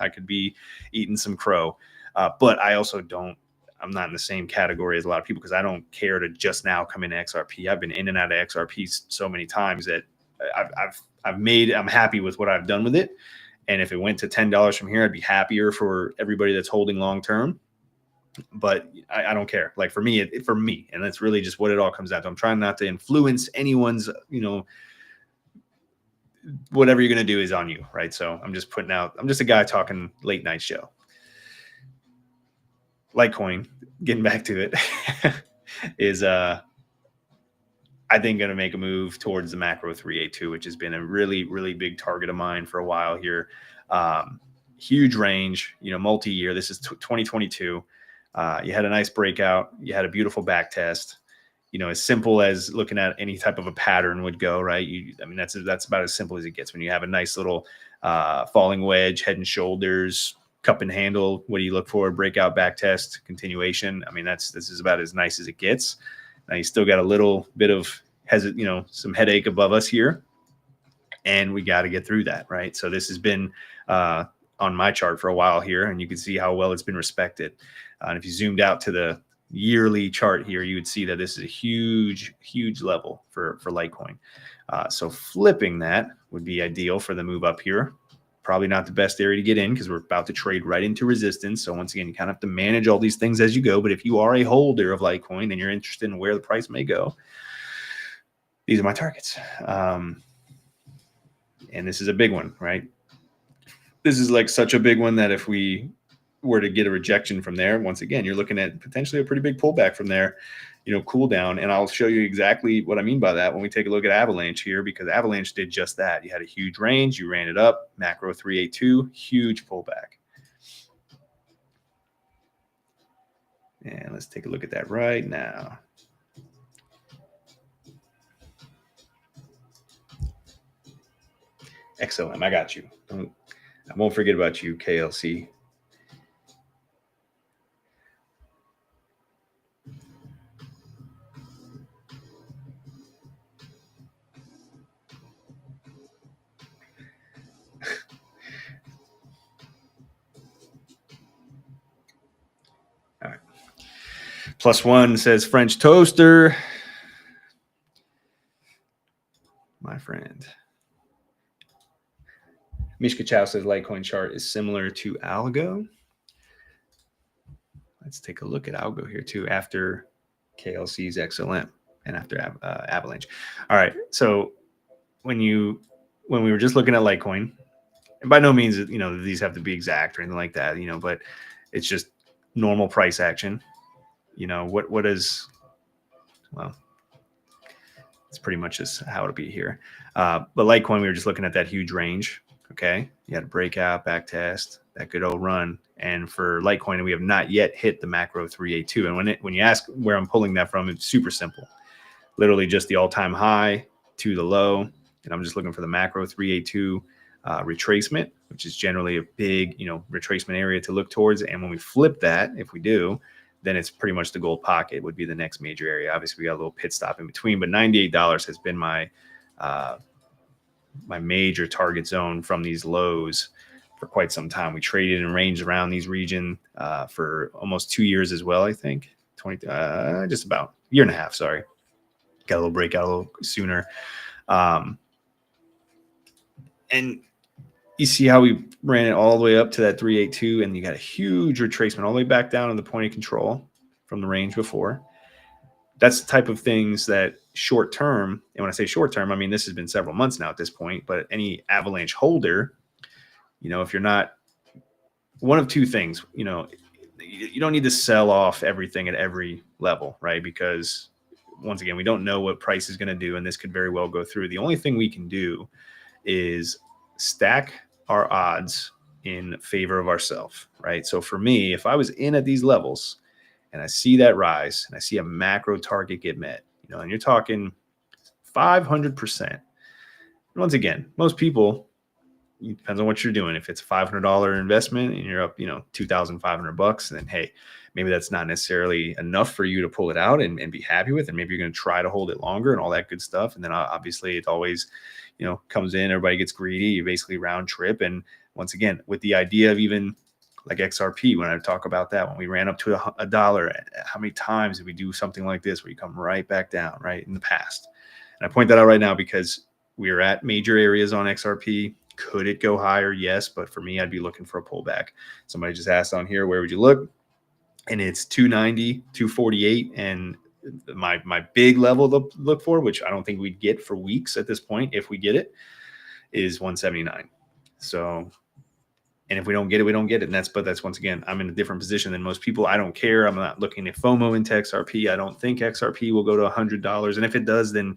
I could be eating some crow. But I also I'm not in the same category as a lot of people, because I don't care to just now come into XRP. I've been in and out of XRP so many times that I'm happy with what I've done with it. And if it went to $10 from here, I'd be happier for everybody that's holding long term. But I don't care. Like, for me, and that's really just what it all comes down to. I'm trying not to influence anyone's, whatever you're going to do is on you, right? So I'm just a guy talking late night show. Litecoin, getting back to it, is I think going to make a move towards the macro 382, which has been a really, really big target of mine for a while here. Huge range, multi-year. This is 2022. You had a nice breakout. You had a beautiful back test. As simple as looking at any type of a pattern would go, right? That's about as simple as it gets when you have a nice little falling wedge, head and shoulders, cup and handle. What do you look for? Breakout, back test, continuation. This is about as nice as it gets. Now you still got a little bit of some headache above us here, and we got to get through that, right? So this has been on my chart for a while here, and you can see how well it's been respected. And if you zoomed out to the yearly chart here, you would see that this is a huge, huge level for Litecoin. So flipping that would be ideal for the move up here. Probably not the best area to get in, because we're about to trade right into resistance. So once again, you kind of have to manage all these things as you go. But if you are a holder of Litecoin and you're interested in where the price may go, these are my targets. And this is a big one, right? This is like such a big one that if we were to get a rejection from there, once again, you're looking at potentially a pretty big pullback from there, cool down. And I'll show you exactly what I mean by that when we take a look at Avalanche here, because Avalanche did just that. You had a huge range, you ran it up, macro 382, huge pullback. And let's take a look at that right now. XLM, I got you. I won't forget about you, KLC. All right. +1 says French toaster. My friend. Mishka Chow says Litecoin chart is similar to Algo. Let's take a look at Algo here too after KLC's XLM and after Avalanche. All right. So when we were just looking at Litecoin, and by no means, these have to be exact or anything like that, but it's just normal price action. What is, well, it's pretty much just how it'll be here. But Litecoin, we were just looking at that huge range. Okay. You had a breakout, back test, that good old run. And for Litecoin, we have not yet hit the macro 382. And when you ask where I'm pulling that from, it's super simple. Literally just the all-time high to the low. And I'm just looking for the macro 382 retracement, which is generally a big, retracement area to look towards. And when we flip that, if we do, then it's pretty much the gold pocket would be the next major area. Obviously, we got a little pit stop in between, but $98 has been my major target zone from these lows for quite some time. We traded and ranged around these region for almost 2 years as well, I think. Just about a year and a half, sorry. Got a little breakout a little sooner. And you see how we ran it all the way up to that 382, and you got a huge retracement all the way back down to the point of control from the range before. That's the type of things that short term, and when I say short term, I mean this has been several months now at this point, but any Avalanche holder, if you're not, one of two things, you don't need to sell off everything at every level, right? Because once again, we don't know what price is going to do, and this could very well go through. The only thing we can do is stack our odds in favor of ourselves, right? So for me, if I was in at these levels and I see that rise and I see a macro target get met, and you're talking 500%. Once again, most people, it depends on what you're doing. If it's a $500 investment and you're up, $2,500, then hey, maybe that's not necessarily enough for you to pull it out and be happy with. And maybe you're going to try to hold it longer and all that good stuff. And then obviously it always, comes in, everybody gets greedy, you basically round trip. And once again, with the idea of even like XRP, when I talk about that, when we ran up to $1, how many times did we do something like this where you come right back down, right, in the past? And I point that out right now because we are at major areas on XRP. Could it go higher? Yes. But for me, I'd be looking for a pullback. Somebody just asked on here, where would you look? And it's 290, 248. And my big level to look for, which I don't think we'd get for weeks at this point, if we get it, is 179. So, and if we don't get it, we don't get it. And that's once again, I'm in a different position than most people. I don't care. I'm not looking at FOMO into XRP. I don't think XRP will go to $100. And if it does, then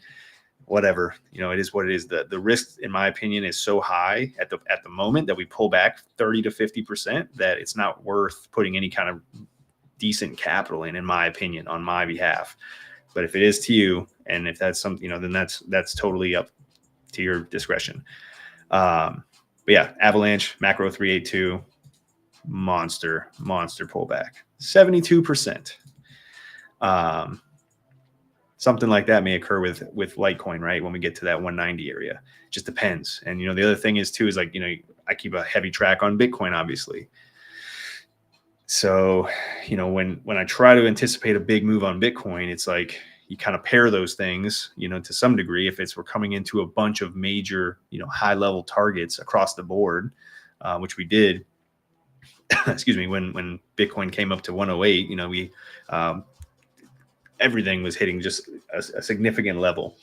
whatever, it is what it is. The risk, in my opinion, is so high at the moment that we pull back 30 to 50% that it's not worth putting any kind of decent capital in my opinion, on my behalf. But if it is to you, and if that's something, then that's totally up to your discretion. But yeah, Avalanche, macro 382, monster pullback, 72%. Something like that may occur with Litecoin, right? When we get to that 190 area, it just depends. And, the other thing is too, is like, I keep a heavy track on Bitcoin, obviously. So, when I try to anticipate a big move on Bitcoin, it's like you kind of pair those things, to some degree. If we're coming into a bunch of major, high level targets across the board, which we did, excuse me, when Bitcoin came up to 108, we everything was hitting just a significant level.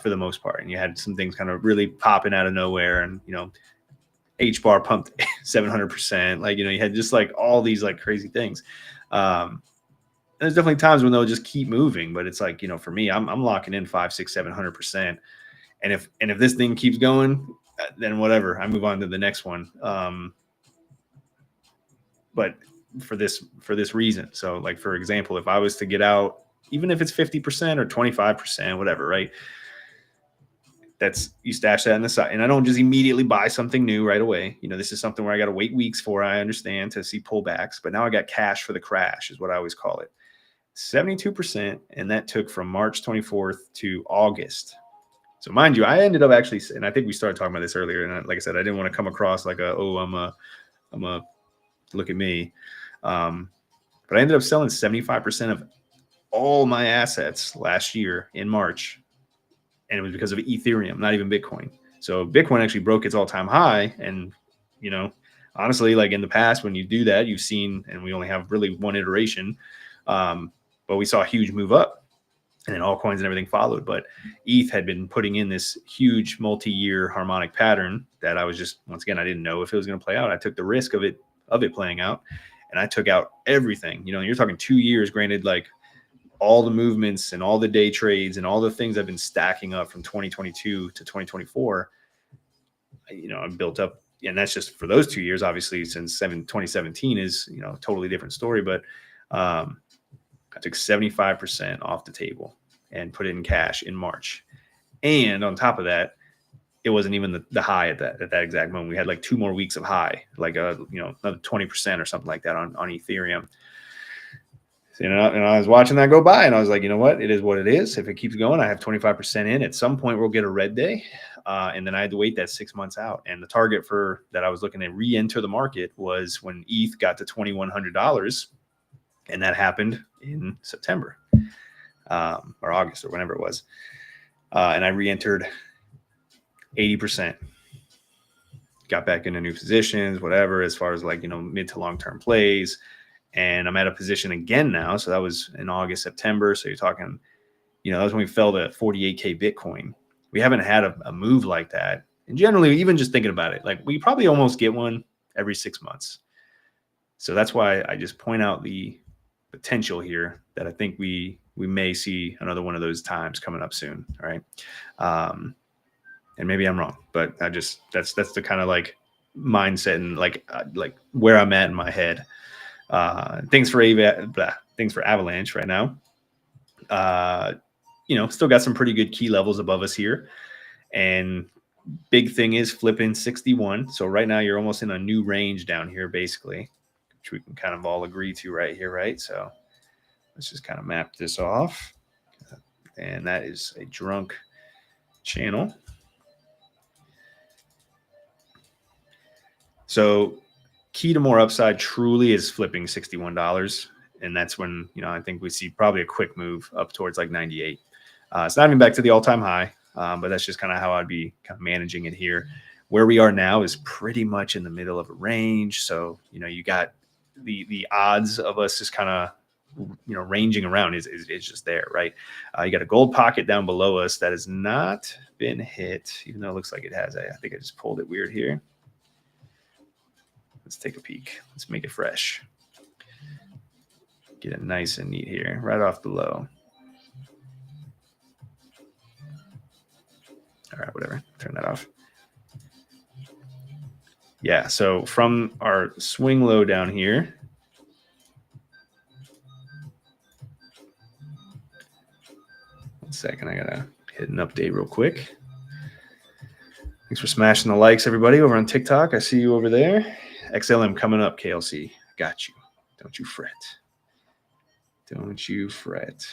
for the most part. And you had some things kind of really popping out of nowhere, and H bar pumped 700%. Like, you had just like all these like crazy things. And there's definitely times when they'll just keep moving, but it's like, for me, I'm locking in 5, 6, 700%. And if this thing keeps going, then whatever, I move on to the next one. But for this reason. So like, for example, if I was to get out, even if it's 50% or 25%, whatever, right? You stash that on the side, and I don't just immediately buy something new right away. This is something where I got to wait weeks for, I understand, to see pullbacks, but now I got cash for the crash is what I always call it. 72%. And that took from March 24th to August. So mind you, I ended up actually, and I think we started talking about this earlier. And like I said, I didn't want to come across like I'm a look at me. But I ended up selling 75% of all my assets last year in March. And it was because of Ethereum, not even Bitcoin. So Bitcoin actually broke its all-time high. And, honestly, like in the past, when you do that, you've seen, and we only have really one iteration, but we saw a huge move up, and then altcoins and everything followed. But ETH had been putting in this huge multi-year harmonic pattern that I was just, once again, I didn't know if it was going to play out. I took the risk of it playing out, and I took out everything. You're talking 2 years, granted, like all the movements and all the day trades and all the things I've been stacking up from 2022 to 2024. I've built up, and that's just for those 2 years. Obviously, since 2017 is a totally different story. But I took 75% off the table and put it in cash in March. And on top of that, it wasn't even the high at that exact moment. We had like 2 more weeks of high, like another 20% or something like that on Ethereum. And I was watching that go by, and I was like, you know what? It is what it is. If it keeps going, I have 25% in. At some point, we'll get a red day. And then I had to wait that 6 months out. And the target for that I was looking to re-enter the market was when ETH got to $2,100. And that happened in September or August or whenever it was. And I re-entered 80%. Got back into new positions, whatever, as far as like, mid to long-term plays. And I'm at a position again now. So that was in August, September. So you're talking, that was when we fell to 48K Bitcoin. We haven't had a move like that. And generally, even just thinking about it, like we probably almost get one every 6 months. So that's why I just point out the potential here that I think we may see another one of those times coming up soon. All right. And maybe I'm wrong, but that's the kind of like mindset and like where I'm at in my head. Things for Avalanche right now. Still got some pretty good key levels above us here. And big thing is flipping 61. So right now you're almost in a new range down here, basically, which we can kind of all agree to right here, right? So let's just kind of map this off. And that is a drunk channel. So key to more upside truly is flipping $61. And that's when, I think we see probably a quick move up towards like 98. It's not even back to the all-time high, but that's just kind of how I'd be kind of managing it here. Where we are now is pretty much in the middle of a range. So, you got the odds of us just kind of, ranging around is just there, right? You got a gold pocket down below us that has not been hit, even though it looks like it has. I think I just pulled it weird here. Let's take a peek. Let's make it fresh. Get it nice and neat here, right off the low. All right, whatever. Turn that off. Yeah, so from our swing low down here, one second, I gotta hit an update real quick. Thanks for smashing the likes, everybody, over on TikTok. I see you over there. XLM coming up, KLC. Got you. Don't you fret. Don't you fret.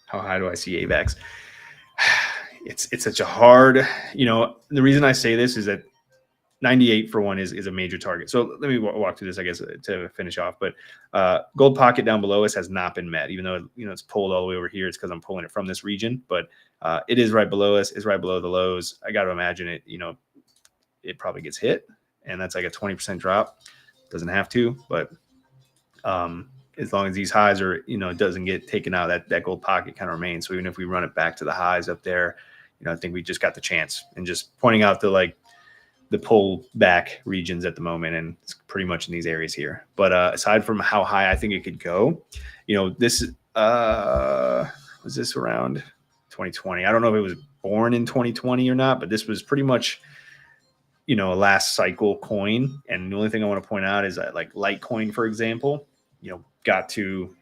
How high do I see AVAX? It's such a hard, the reason I say this is that 98 for one is a major target. So let me walk through this, I guess, to finish off. But gold pocket down below us has not been met, even though it's pulled all the way over here. It's because I'm pulling it from this region, but it is right below us. Is right below the lows. I got to imagine it. It probably gets hit, and that's like a 20% drop. Doesn't have to, but as long as these highs are, it doesn't get taken out, that gold pocket kind of remains. So even if we run it back to the highs up there, I think we just got the chance. And just pointing out the pull back regions at the moment, and it's pretty much in these areas here. But aside from how high I think it could go, this was this around 2020. I don't know if it was born in 2020 or not, but this was pretty much a last cycle coin. And the only thing I want to point out is that like Litecoin, for example, got to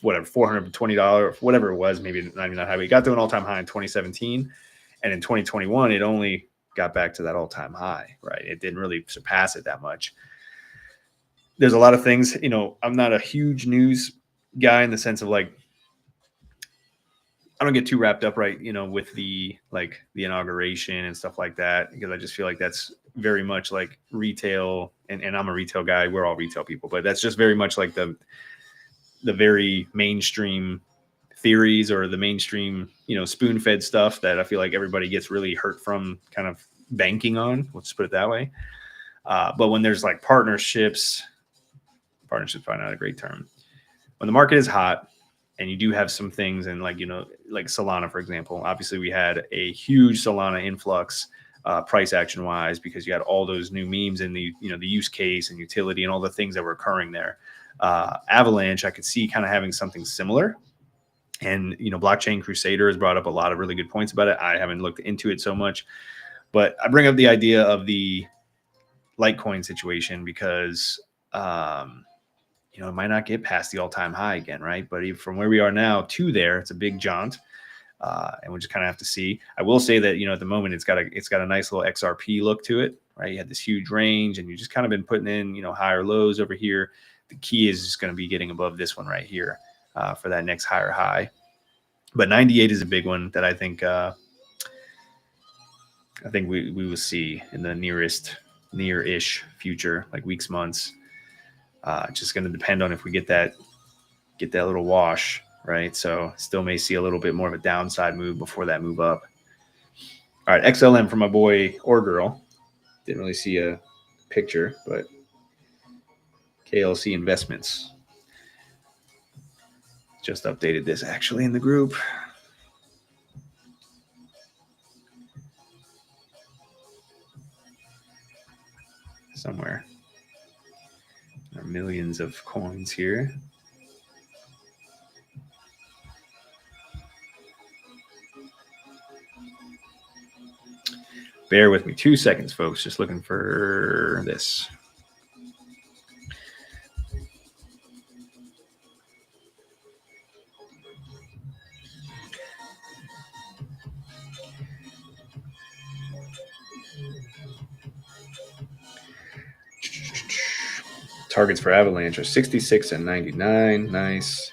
whatever $420, whatever it was, maybe not even that high, but it got to an all-time high in 2017, and in 2021 it only got back to that all-time high, right? It didn't really surpass it that much. There's a lot of things, I'm not a huge news guy in the sense of like, I don't get too wrapped up, right, with the inauguration and stuff like that, because I just feel like that's very much like retail, and I'm a retail guy. We're all retail people, but that's just very much like the very mainstream theories, or the mainstream, spoon-fed stuff that I feel like everybody gets really hurt from kind of banking on. Let's put it that way. But when there's like partnerships probably not a great term. When the market is hot and you do have some things, and like Solana, for example, obviously we had a huge Solana influx, price action wise, because you had all those new memes and the use case and utility and all the things that were occurring there. Avalanche, I could see kind of having something similar. And, Blockchain Crusader has brought up a lot of really good points about it. I haven't looked into it so much, but I bring up the idea of the Litecoin situation because, it might not get past the all-time high again, right? But even from where we are now to there, it's a big jaunt, and we just kind of have to see. I will say that at the moment it's got a nice little XRP look to it, right? You had this huge range, and you just kind of been putting in higher lows over here. The key is just going to be getting above this one right here for that next higher high. But 98 is a big one that I think we will see in the near-ish future, like weeks, months. It's just going to depend on if we get that little wash, right? So still may see a little bit more of a downside move before that move up. All right, XLM for my boy or girl. Didn't really see a picture, but KLC Investments just updated this actually in the group. Somewhere. There are millions of coins here. Bear with me 2 seconds, folks. Just looking for this. Targets for Avalanche are 66 and 99. Nice.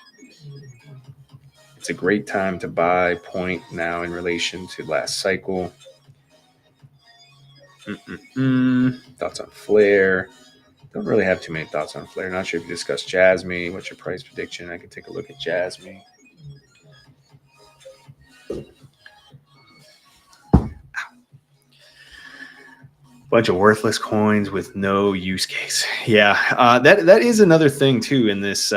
It's a great time to buy point now in relation to last cycle. Thoughts on Flare? Don't really have too many thoughts on Flare. Not sure if you discussed Jasmine. What's your price prediction? I can take a look at Jasmine. Bunch of worthless coins with no use case. Yeah, that is another thing too in this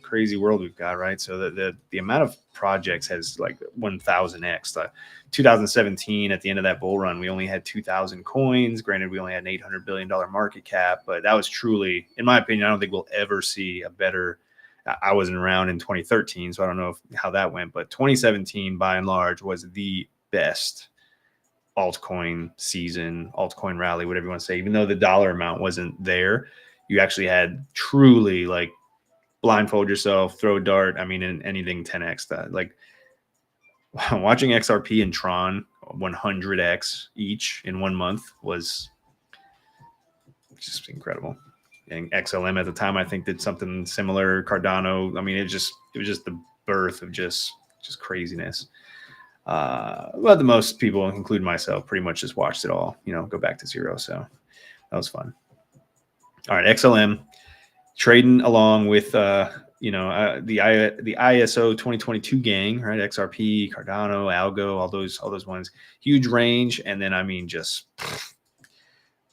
crazy world we've got, right? So the amount of projects has like 1,000x. 2017, at the end of that bull run, we only had 2,000 coins. Granted, we only had an $800 billion market cap, but that was truly, in my opinion, I don't think we'll ever see a better. I wasn't around in 2013, so I don't know how that went, but 2017 by and large was the best altcoin season, altcoin rally, whatever you want to say. Even though the dollar amount wasn't there, you actually had truly like blindfold yourself, throw a dart. I mean, in anything 10x. That like watching XRP and Tron 100x each in 1 month was just incredible. And XLM at the time, I think, did something similar. Cardano. I mean, it was just the birth of just craziness. Well, the most people, including myself, pretty much just watched it all, go back to zero. So that was fun. All right, XLM trading along with, the ISO 2022 gang, right? XRP, Cardano, Algo, all those ones, huge range. And then, I mean, just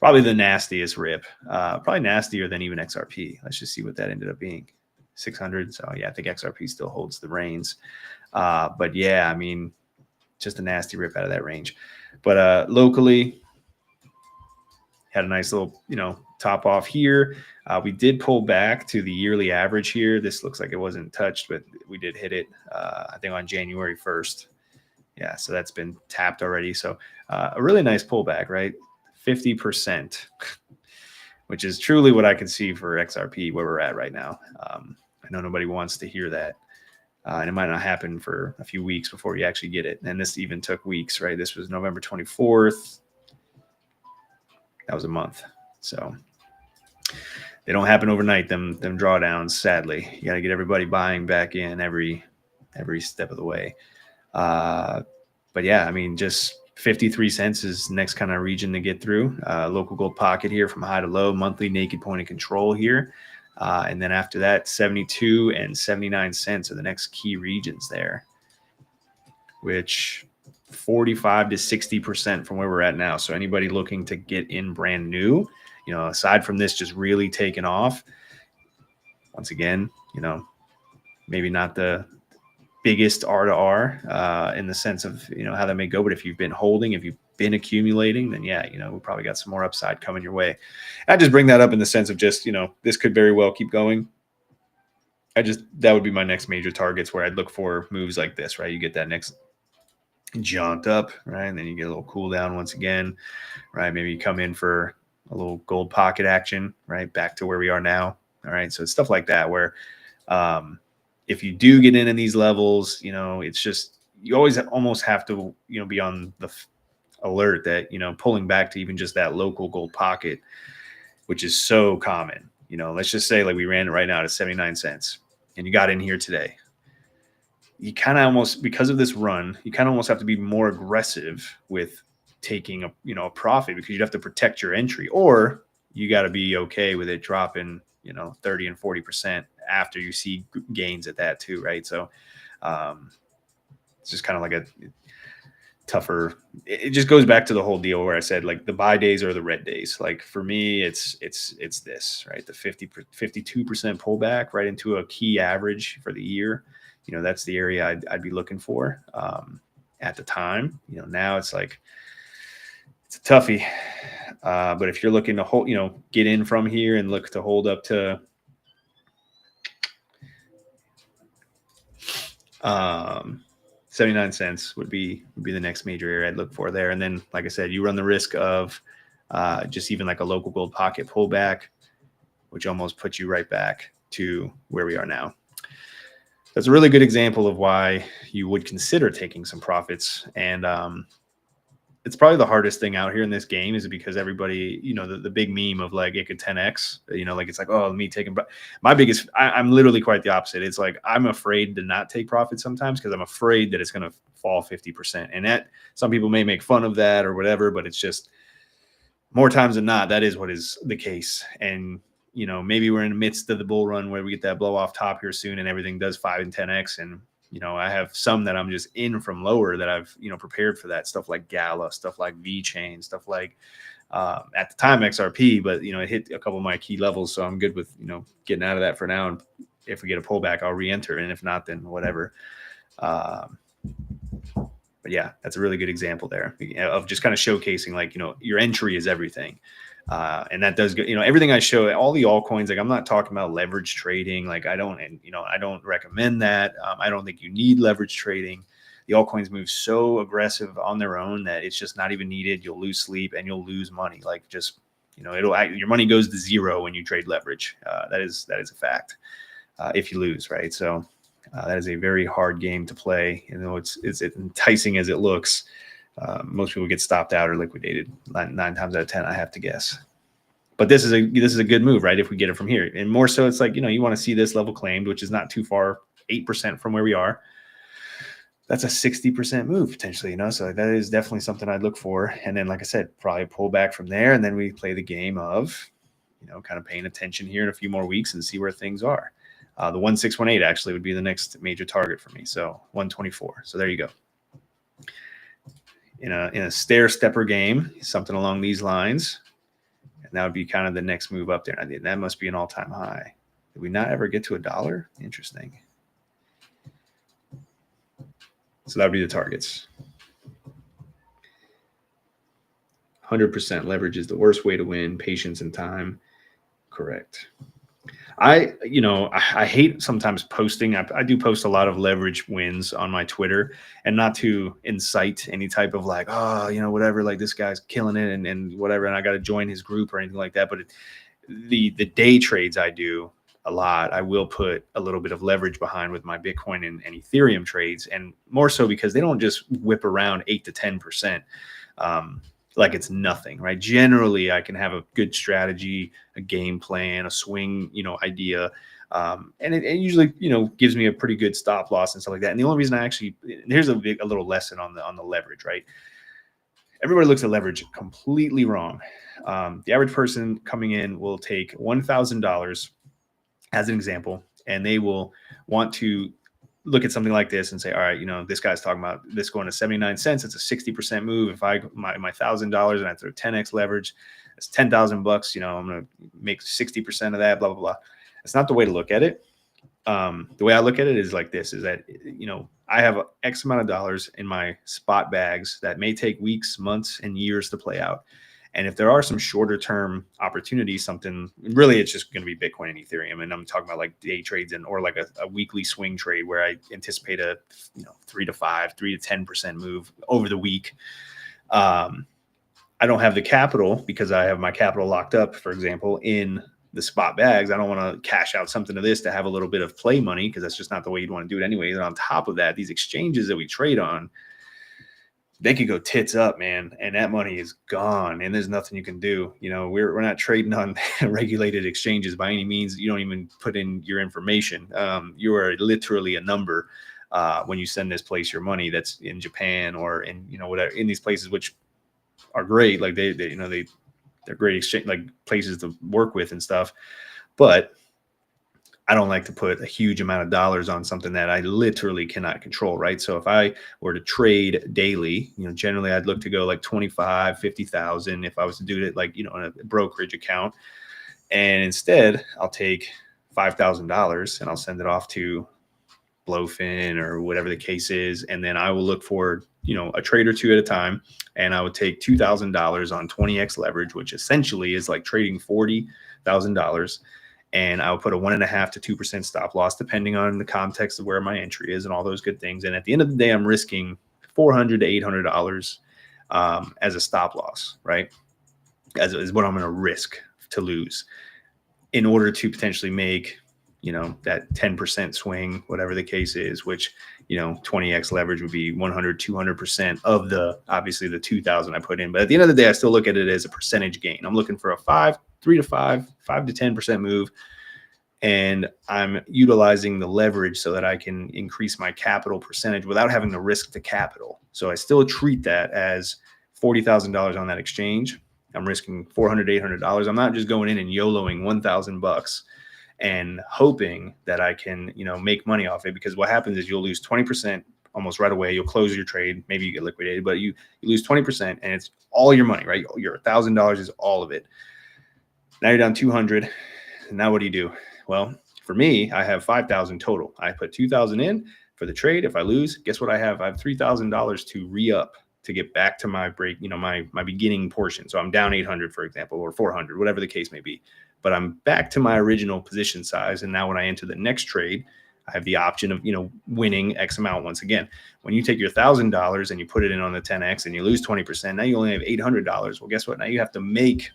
probably the nastiest rip, probably nastier than even XRP. Let's just see what that ended up being. 600. So yeah, I think XRP still holds the reins. But yeah, I mean, just a nasty rip out of that range. But locally, had a nice little, top off here. We did pull back to the yearly average here. This looks like it wasn't touched, but we did hit it, I think, on January 1st. Yeah, so that's been tapped already. So a really nice pullback, right? 50%, which is truly what I can see for XRP where we're at right now. I know nobody wants to hear that. And it might not happen for a few weeks before you actually get it. And this even took weeks, right? This was November 24th. That was a month. So they don't happen overnight, them drawdowns, sadly. You got to get everybody buying back in every step of the way. But yeah, I mean, just 53 cents is the next kind of region to get through. Local gold pocket here from high to low, monthly naked point of control here. And then after that, 72 and 79 cents are the next key regions there, which 45 to 60% from where we're at now. So anybody looking to get in brand new, aside from this just really taking off, once again, maybe not the biggest R to R in the sense of, how that may go. But if you've been holding, if you've been accumulating, then yeah, we probably got some more upside coming your way. I just bring that up in the sense of just, this could very well keep going. That would be my next major targets where I'd look for moves like this, right? You get that next jaunt up, right? And then you get a little cool down once again, right? Maybe you come in for a little gold pocket action, right? Back to where we are now. All right. So it's stuff like that where, if you do get in these levels, it's just, you always almost have to, be on the alert that, pulling back to even just that local gold pocket, which is so common. Let's just say like we ran it right now to 79 cents and you got in here today. You kind of almost, because of this run, you kind of almost have to be more aggressive with taking a profit, because you'd have to protect your entry, or you got to be okay with it dropping, 30 and 40% after you see gains at that too. Right. So it's just kind of like a tougher, it just goes back to the whole deal where I said, like, the buy days are the red days. Like for me, it's this, right? The 52% pullback right into a key average for the year. That's the area I'd be looking for at the time. Now it's like, it's a toughie. But if you're looking to hold, get in from here and look to hold up to 79 cents would be the next major area I'd look for there. And then, like I said, you run the risk of just even like a local gold pocket pullback, which almost puts you right back to where we are now. That's a really good example of why you would consider taking some profits. And it's probably the hardest thing out here in this game, is because everybody, the big meme of like it could 10x, like it's like, oh, me taking my biggest, I'm literally quite the opposite. It's like I'm afraid to not take profits sometimes because I'm afraid that it's going to fall 50%. And that, some people may make fun of that or whatever, but it's just more times than not, that is what is the case. And maybe we're in the midst of the bull run where we get that blow off top here soon and everything does 5 and 10x. And I have some that I'm just in from lower that I've, prepared for that, stuff like Gala, stuff like V-Chain, stuff like at the time XRP, but, it hit a couple of my key levels. So I'm good with, getting out of that for now. And if we get a pullback, I'll re-enter. And if not, then whatever. But yeah, that's a really good example there of just kind of showcasing, like, your entry is everything. And that does go, everything I show, all the altcoins, like I'm not talking about leverage trading. Like I don't recommend that. I don't think you need leverage trading. The altcoins move so aggressive on their own that it's just not even needed. You'll lose sleep and you'll lose money. Like just, your money goes to zero when you trade leverage. That is a fact. If you lose, right? So that is a very hard game to play. It's enticing as it looks. Most people get stopped out or liquidated 9 times out of 10, I have to guess. But this is a good move, right? If we get it from here, and more so, it's like, you want to see this level claimed, which is not too far, 8% from where we are. That's a 60% move potentially, so that is definitely something I'd look for. And then, like I said, probably pull back from there, and then we play the game of, kind of paying attention here in a few more weeks and see where things are. The 1618 actually would be the next major target for me. So 124. So there you go. In a stair stepper game, something along these lines, and that would be kind of the next move up there. I think that must be an all-time high. Did we not ever get to $1? Interesting. So that would be the targets. 100% leverage is the worst way to win. Patience and time. Correct. I hate sometimes posting. I do post a lot of leverage wins on my Twitter, and not to incite any type of like, oh, whatever, like this guy's killing it and whatever, and I got to join his group or anything like that. But the day trades I do a lot, I will put a little bit of leverage behind with my Bitcoin and Ethereum trades, and more so because they don't just whip around 8 to 10%. Like it's nothing, right? Generally, I can have a good strategy, a game plan, a swing, idea. And it usually, gives me a pretty good stop loss and stuff like that. And the only reason here's a little lesson on the leverage, right? Everybody looks at leverage completely wrong. The average person coming in will take $1,000 as an example, and they will want to look at something like this and say, all right, this guy's talking about this going to 79 cents. It's a 60% move. If I my $1,000 and I throw 10x leverage, it's $10,000. I'm going to make 60% of that. Blah blah blah. It's not the way to look at it. The way I look at it is like this: is that I have X amount of dollars in my spot bags that may take weeks, months, and years to play out. And if there are some shorter term opportunities, something really, it's just going to be Bitcoin and Ethereum. And I'm talking about like day trades or like a weekly swing trade where I anticipate a 3 to 10% move over the week. I don't have the capital because I have my capital locked up, for example, in the spot bags. I don't want to cash out something to this to have a little bit of play money, because that's just not the way you'd want to do it anyway. And on top of that, these exchanges that we trade on, they could go tits up, man, and that money is gone, and there's nothing you can do. We're not trading on regulated exchanges by any means. You don't even put in your information. You are literally a number when you send this place your money that's in Japan or in whatever, in these places, which are great. Like they're great exchange, like places to work with and stuff. But I don't like to put a huge amount of dollars on something that I literally cannot control, right? So if I were to trade daily, generally I'd look to go like 25, 50,000 if I was to do it like, in a brokerage account. And instead I'll take $5,000 and I'll send it off to Blowfin or whatever the case is. And then I will look for, a trade or two at a time. And I would take $2,000 on 20x leverage, which essentially is like trading $40,000. And I'll put a 1.5 to 2% stop loss, depending on the context of where my entry is and all those good things. And at the end of the day, I'm risking $400 to $800 as a stop loss, right? As is what I'm going to risk to lose in order to potentially make, that 10% swing, whatever the case is, which, 20x leverage would be 100, 200% of obviously the 2,000 I put in. But at the end of the day, I still look at it as a percentage gain. I'm looking for a 3 to 5 to 10% move. And I'm utilizing the leverage so that I can increase my capital percentage without having to risk the capital. So I still treat that as $40,000 on that exchange. I'm risking $400 to $800. I'm not just going in and YOLOing $1,000 and hoping that I can, make money off it, because what happens is you'll lose 20% almost right away. You'll close your trade. Maybe you get liquidated, but you lose 20% and it's all your money, right? Your $1,000 is all of it. Now you're down 200. And now what do you do? Well, for me, I have 5,000 total. I put 2,000 in for the trade. If I lose, guess what I have? I have $3,000 to re-up to get back to my break, my beginning portion. So I'm down 800, for example, or 400, whatever the case may be. But I'm back to my original position size. And now when I enter the next trade, I have the option of, winning X amount once again. When you take your $1,000 and you put it in on the 10X and you lose 20%, now you only have $800. Well, guess what? Now you have to make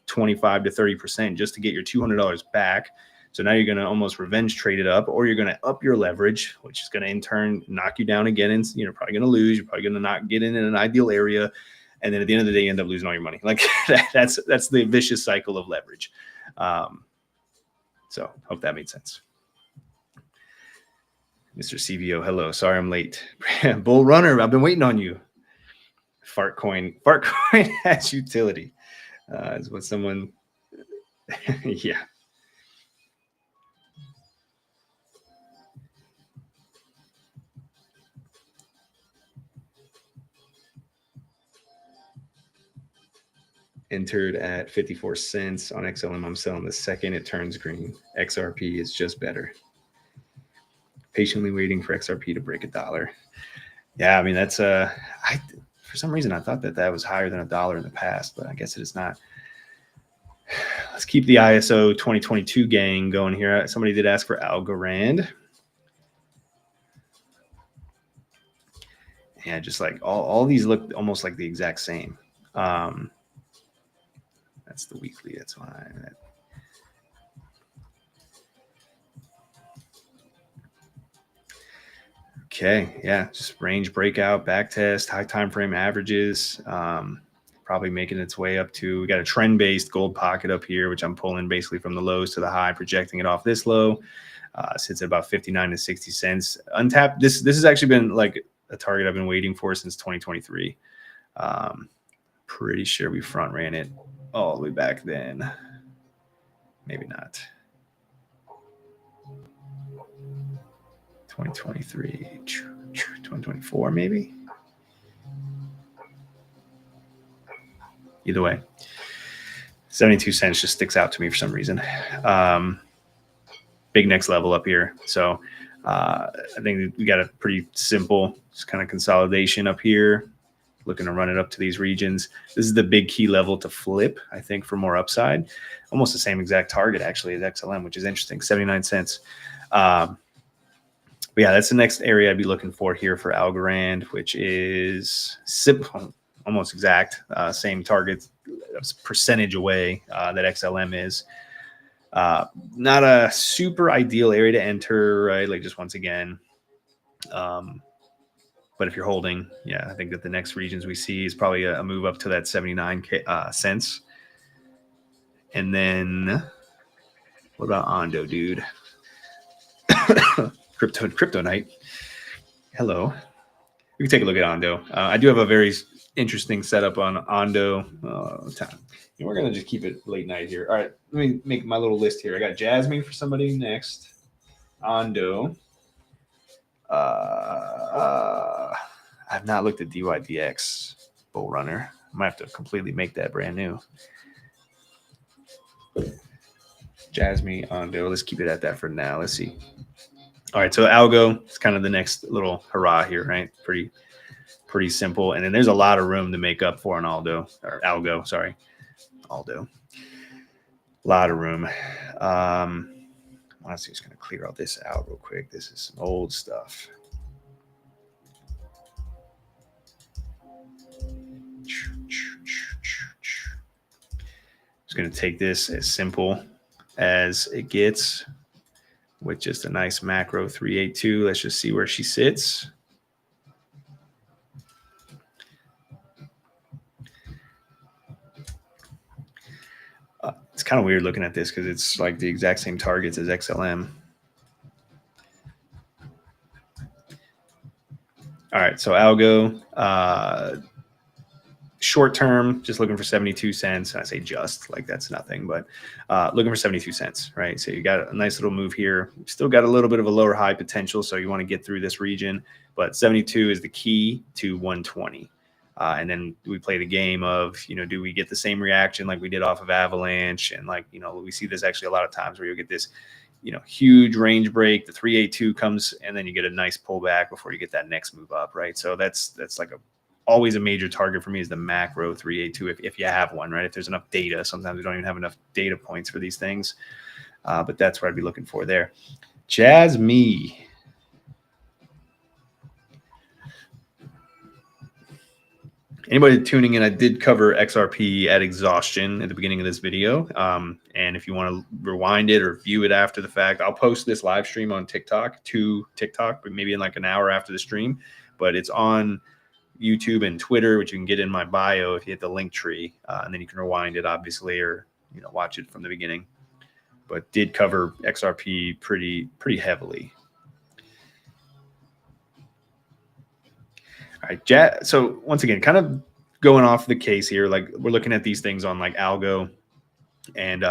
25 to 30% just to get your $200 back. So now you're going to almost revenge trade it up, or you're going to up your leverage, which is going to in turn knock you down again. And you're probably going to lose. You're probably going to not get in an ideal area. And then at the end of the day, you end up losing all your money. Like that's the vicious cycle of leverage. So hope that made sense. Mr. CVO, hello. Sorry I'm late. Bull Runner, I've been waiting on you. Fartcoin has utility. Is what someone, yeah. entered at 54 cents on XLM. I'm selling the second it turns green. XRP is just better. Patiently waiting for XRP to break $1. Yeah, I mean that's for some reason I thought that was higher than $1 in the past, but I guess it is not. Let's keep the ISO 2022 gang going here. Somebody did ask for Algorand. Yeah, just like all these look almost like the exact same. That's the weekly. That's why. Okay, yeah, just range breakout, back test, high time frame averages. Probably making its way up to. We got a trend based gold pocket up here, which I'm pulling basically from the lows to the high, projecting it off this low. Sits at about 59 to 60 cents. Untapped. This has actually been like a target I've been waiting for since 2023. Pretty sure we front ran it all the way back then. Maybe not. 2023, 2024, maybe. Either way, 72 cents just sticks out to me for some reason. Big next level up here. So I think we got a pretty simple just kind of consolidation up here. Looking to run it up to these regions. This is the big key level to flip, I think, for more upside. Almost the same exact target, actually, as XLM, which is interesting, 79 cents. But yeah, that's the next area I'd be looking for here for Algorand, which is almost exact, same target percentage away that XLM is. Not a super ideal area to enter, right? Like just once again. But if you're holding, yeah, I think that the next regions we see is probably a move up to that 79 cents. And then what about Ondo, dude? Crypto night. Hello. We can take a look at Ondo. I do have a very interesting setup on Ondo. Time. And we're going to just keep it late night here. All right, let me make my little list here. I got Jasmine for somebody next. Ondo. I've not looked at DYDX Bull Runner. I might have to completely make that brand new. Jasmine, Ondo. Let's keep it at that for now. Let's see. All right, so Algo is kind of the next little hurrah here, right? Pretty simple. And then there's a lot of room to make up for an Algo. Aldo. A lot of room. Honestly, just going to clear all this out real quick. This is some old stuff. Just going to take this as simple as it gets with just a nice macro 382. Let's just see where she sits. It's kind of weird looking at this because it's like the exact same targets as XLM. All right, so Algo, short term, just looking for 72 cents. I say just, like that's nothing, but looking for 72 cents, right? So you got a nice little move here. Still got a little bit of a lower high potential, so you want to get through this region, but 72 is the key to 120. And then we play the game of, do we get the same reaction like we did off of Avalanche? And like, we see this actually a lot of times where you'll get this, huge range break. The 382 comes and then you get a nice pullback before you get that next move up, right? So that's like always a major target for me is the macro 382 if you have one, right? If there's enough data. Sometimes we don't even have enough data points for these things. But that's what I'd be looking for there. Jasmine. Anybody tuning in, I did cover XRP at exhaustion at the beginning of this video. And if you want to rewind it or view it after the fact, I'll post this live stream on TikTok, but maybe in like an hour after the stream. But it's on YouTube and Twitter, which you can get in my bio if you hit the link tree. And then you can rewind it, obviously, or watch it from the beginning. But did cover XRP pretty heavily. All right, so once again, kind of going off the case here, like we're looking at these things on like Algo and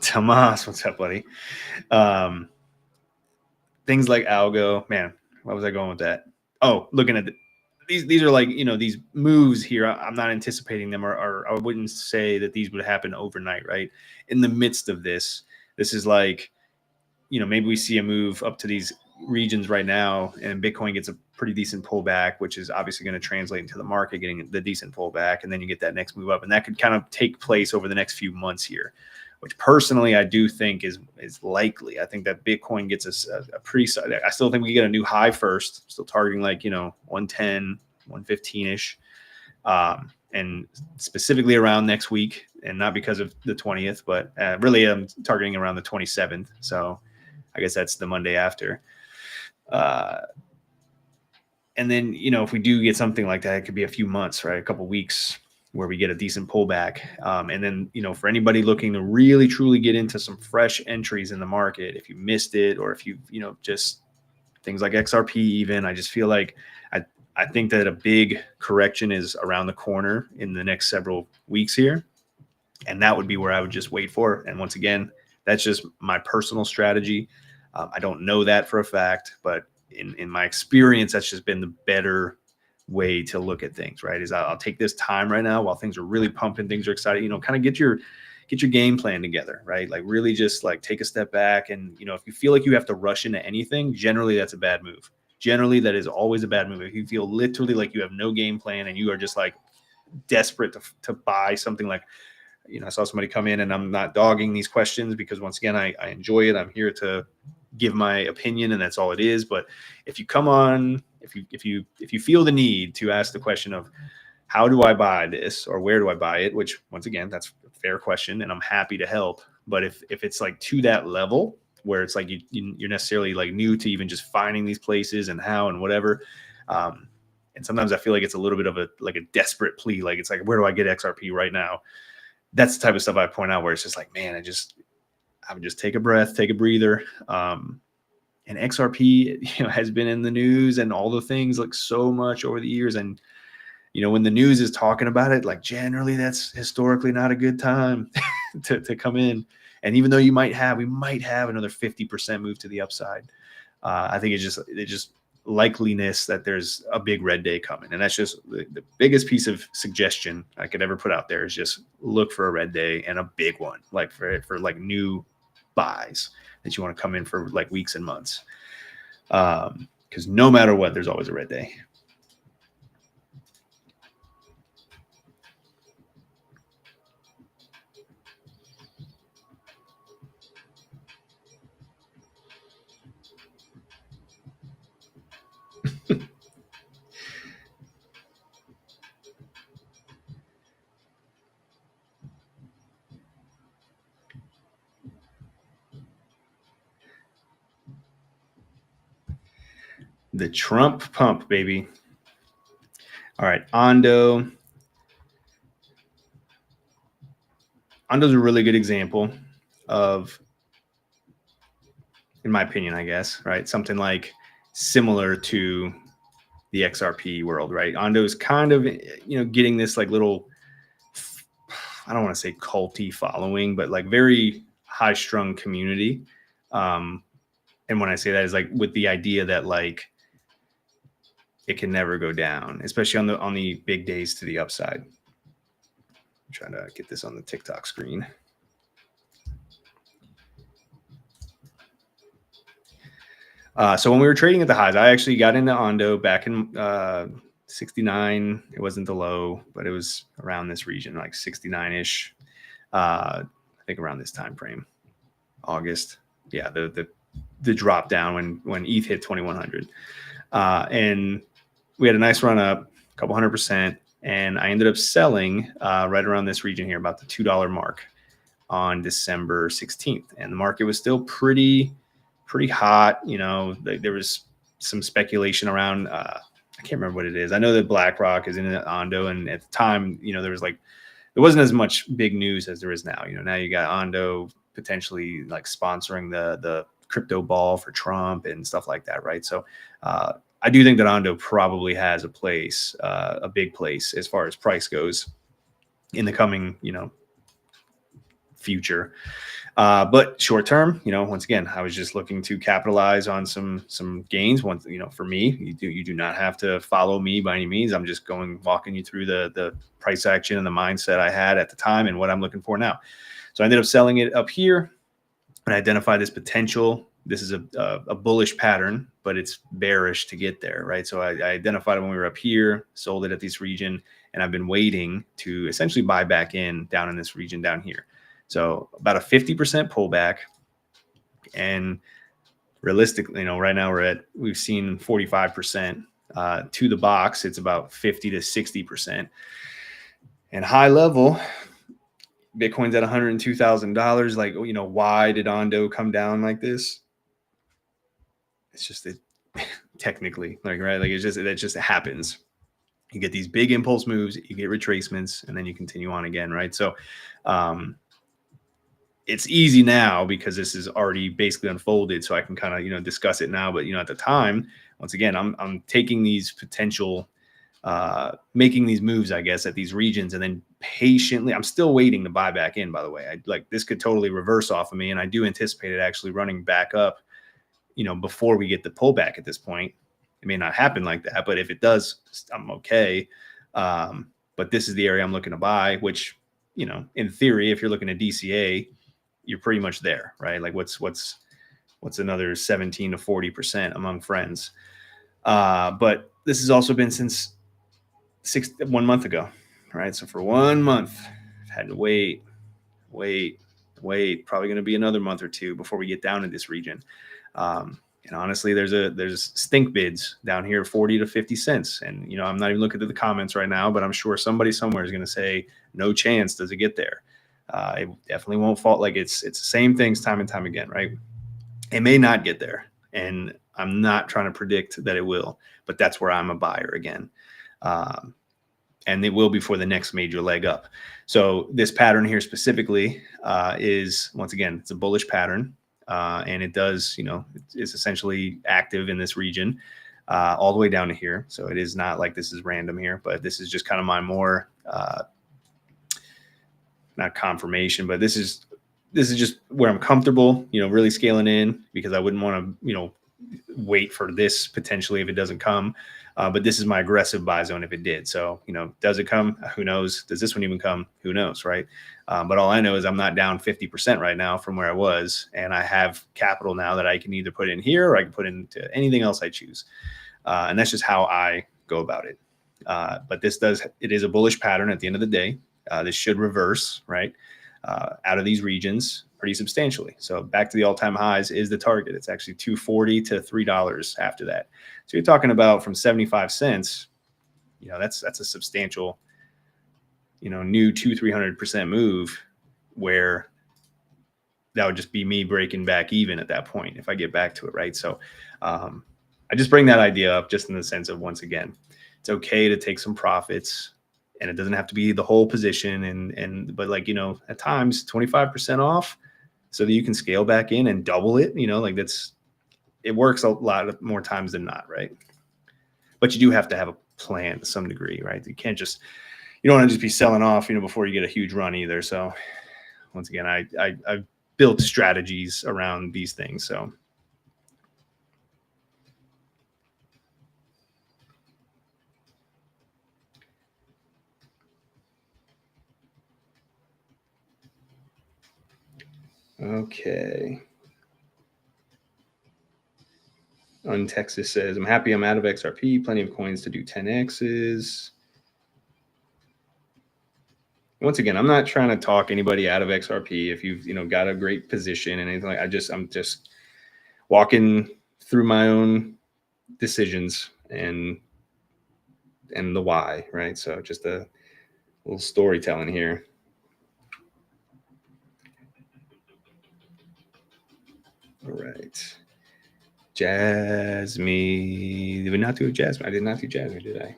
Tomas, what's up, buddy? Things like Algo, man, why was I going with that? Oh, looking at these are like, these moves here. I'm not anticipating them, or I wouldn't say that these would happen overnight, right? In the midst of this is like, maybe we see a move up to these regions right now, and Bitcoin gets a pretty decent pullback, which is obviously going to translate into the market getting the decent pullback, and then you get that next move up, and that could kind of take place over the next few months here, which personally I do think is likely. I think that Bitcoin gets us a pretty. I still think we get a new high first. Still targeting like 110, 115 ish, and specifically around next week, and not because of the 20th, but really I'm targeting around the 27th. So I guess that's the Monday after. And then, if we do get something like that, it could be a few months, right? A couple weeks where we get a decent pullback. And then, for anybody looking to really, truly get into some fresh entries in the market, if you missed it, or if you, just things like XRP even, I just feel like I think that a big correction is around the corner in the next several weeks here. And that would be where I would just wait for. And once again, that's just my personal strategy. I don't know that for a fact, but in my experience, that's just been the better way to look at things, right? Is I'll take this time right now while things are really pumping, things are exciting, kind of get your game plan together, right? Like really just like take a step back. And, if you feel like you have to rush into anything, generally that's a bad move. Generally, that is always a bad move. If you feel literally like you have no game plan and you are just like desperate to buy something, like, I saw somebody come in, and I'm not dogging these questions because once again, I enjoy it. I'm here to give my opinion, and that's all it is. But if you come on, if you feel the need to ask the question of how do I buy this, or where do I buy it, which once again, that's a fair question, and I'm happy to help. But if it's like to that level where it's like you're necessarily like new to even just finding these places and how and whatever, and sometimes I feel like it's a little bit of a desperate plea, like it's like, where do I get XRP right now? That's the type of stuff I point out where it's just like, man, I would just take a breath, take a breather. And XRP, has been in the news and all the things like so much over the years. And, when the news is talking about it, like generally that's historically not a good time to come in. And even though we might have another 50% move to the upside. I think it's just likeliness that there's a big red day coming. And that's just the biggest piece of suggestion I could ever put out there, is just look for a red day, and a big one, like for like new buys that you want to come in for like weeks and months. Because no matter what, there's always a red day. The Trump pump, baby. All right, Ondo's a really good example of, in my opinion, I guess, right? Something like similar to the XRP world, right? Ondo's kind of, getting this like little, I don't want to say culty following, but like very high strung community. And when I say that, is like with the idea that like it can never go down, especially on the big days to the upside. I'm trying to get this on the TikTok screen. So when we were trading at the highs, I actually got into Ondo back in 69. It wasn't the low, but it was around this region, like 69-ish. I think around this time frame, August. Yeah, the drop down when ETH hit 2100, and we had a nice run up, a couple 100%, and I ended up selling right around this region here, about the $2 mark, on December 16th, and the market was still pretty hot. There was some speculation around. I can't remember what it is. I know that BlackRock is in Ondo, and at the time, there wasn't as much big news as there is now. Now you got Ondo potentially like sponsoring the crypto ball for Trump and stuff like that, right? So I do think that Ondo probably has a place, a big place as far as price goes in the coming, future. But short term, once again, I was just looking to capitalize on some gains. Once, for me, you do not have to follow me by any means. I'm just walking you through the price action and the mindset I had at the time and what I'm looking for now. So I ended up selling it up here and identify this potential. This is a bullish pattern, but it's bearish to get there, right? So I identified it when we were up here, sold it at this region, and I've been waiting to essentially buy back in down in this region down here. So about a 50% pullback, and realistically, right now we've seen 45% to the box. It's about 50 to 60%, and high level, Bitcoin's at $102,000. Like, why did Ondo come down like this? It's just that technically, right? Like it just happens. You get these big impulse moves, you get retracements, and then you continue on again, right? So, it's easy now because this is already basically unfolded, so I can kind of discuss it now. But at the time, once again, I'm taking these potential, making these moves, I guess, at these regions, and then patiently, I'm still waiting to buy back in. By the way, this could totally reverse off of me, and I do anticipate it actually running back up, before we get the pullback. At this point, it may not happen like that, but if it does, I'm okay. But this is the area I'm looking to buy, which, in theory, if you're looking at DCA, you're pretty much there, right? Like what's another 17 to 40% among friends. But this has also been since 1 month ago, right? So for 1 month, I've had to wait, probably going to be another month or two before we get down to this region. And honestly, there's stink bids down here, 40 to 50 cents. And, I'm not even looking at the comments right now, but I'm sure somebody somewhere is going to say, no chance does it get there. It definitely won't fall. Like it's the same things time and time again, right? It may not get there, and I'm not trying to predict that it will, but that's where I'm a buyer again. And it will be for the next major leg up. So this pattern here specifically is, once again, it's a bullish pattern. And it does, it's essentially active in this region all the way down to here. So it is not like this is random here, but this is just kind of my more, not confirmation, but this is just where I'm comfortable, really scaling in, because I wouldn't want to, wait for this potentially if it doesn't come. But this is my aggressive buy zone if it did. So, does it come? Who knows? Does this one even come? Who knows, right? But all I know is I'm not down 50% right now from where I was, and I have capital now that I can either put in here or I can put into anything else I choose. And that's just how I go about it. But it is a bullish pattern at the end of the day. This should reverse, right, out of these regions pretty substantially. So back to the all-time highs is the target. It's actually $2.40 to $3 after that. So you're talking about from 75 cents, that's a substantial, new 200-300% move, where that would just be me breaking back even at that point if I get back to it, right? So I just bring that idea up just in the sense of, once again, it's okay to take some profits. And it doesn't have to be the whole position, but like, at times 25% off so that you can scale back in and double it, like it works a lot more times than not, right? But you do have to have a plan to some degree, right? You don't want to just be selling off, before you get a huge run either. So once again, I've built strategies around these things. So okay. Texas says, I'm happy I'm out of XRP. Plenty of coins to do 10Xs. Once again, I'm not trying to talk anybody out of XRP. If you've, got a great position and anything like, I'm just walking through my own decisions and the why, right? So just a little storytelling here. All right. Jasmine. Did we not do Jasmine? I did not do Jasmine, did I?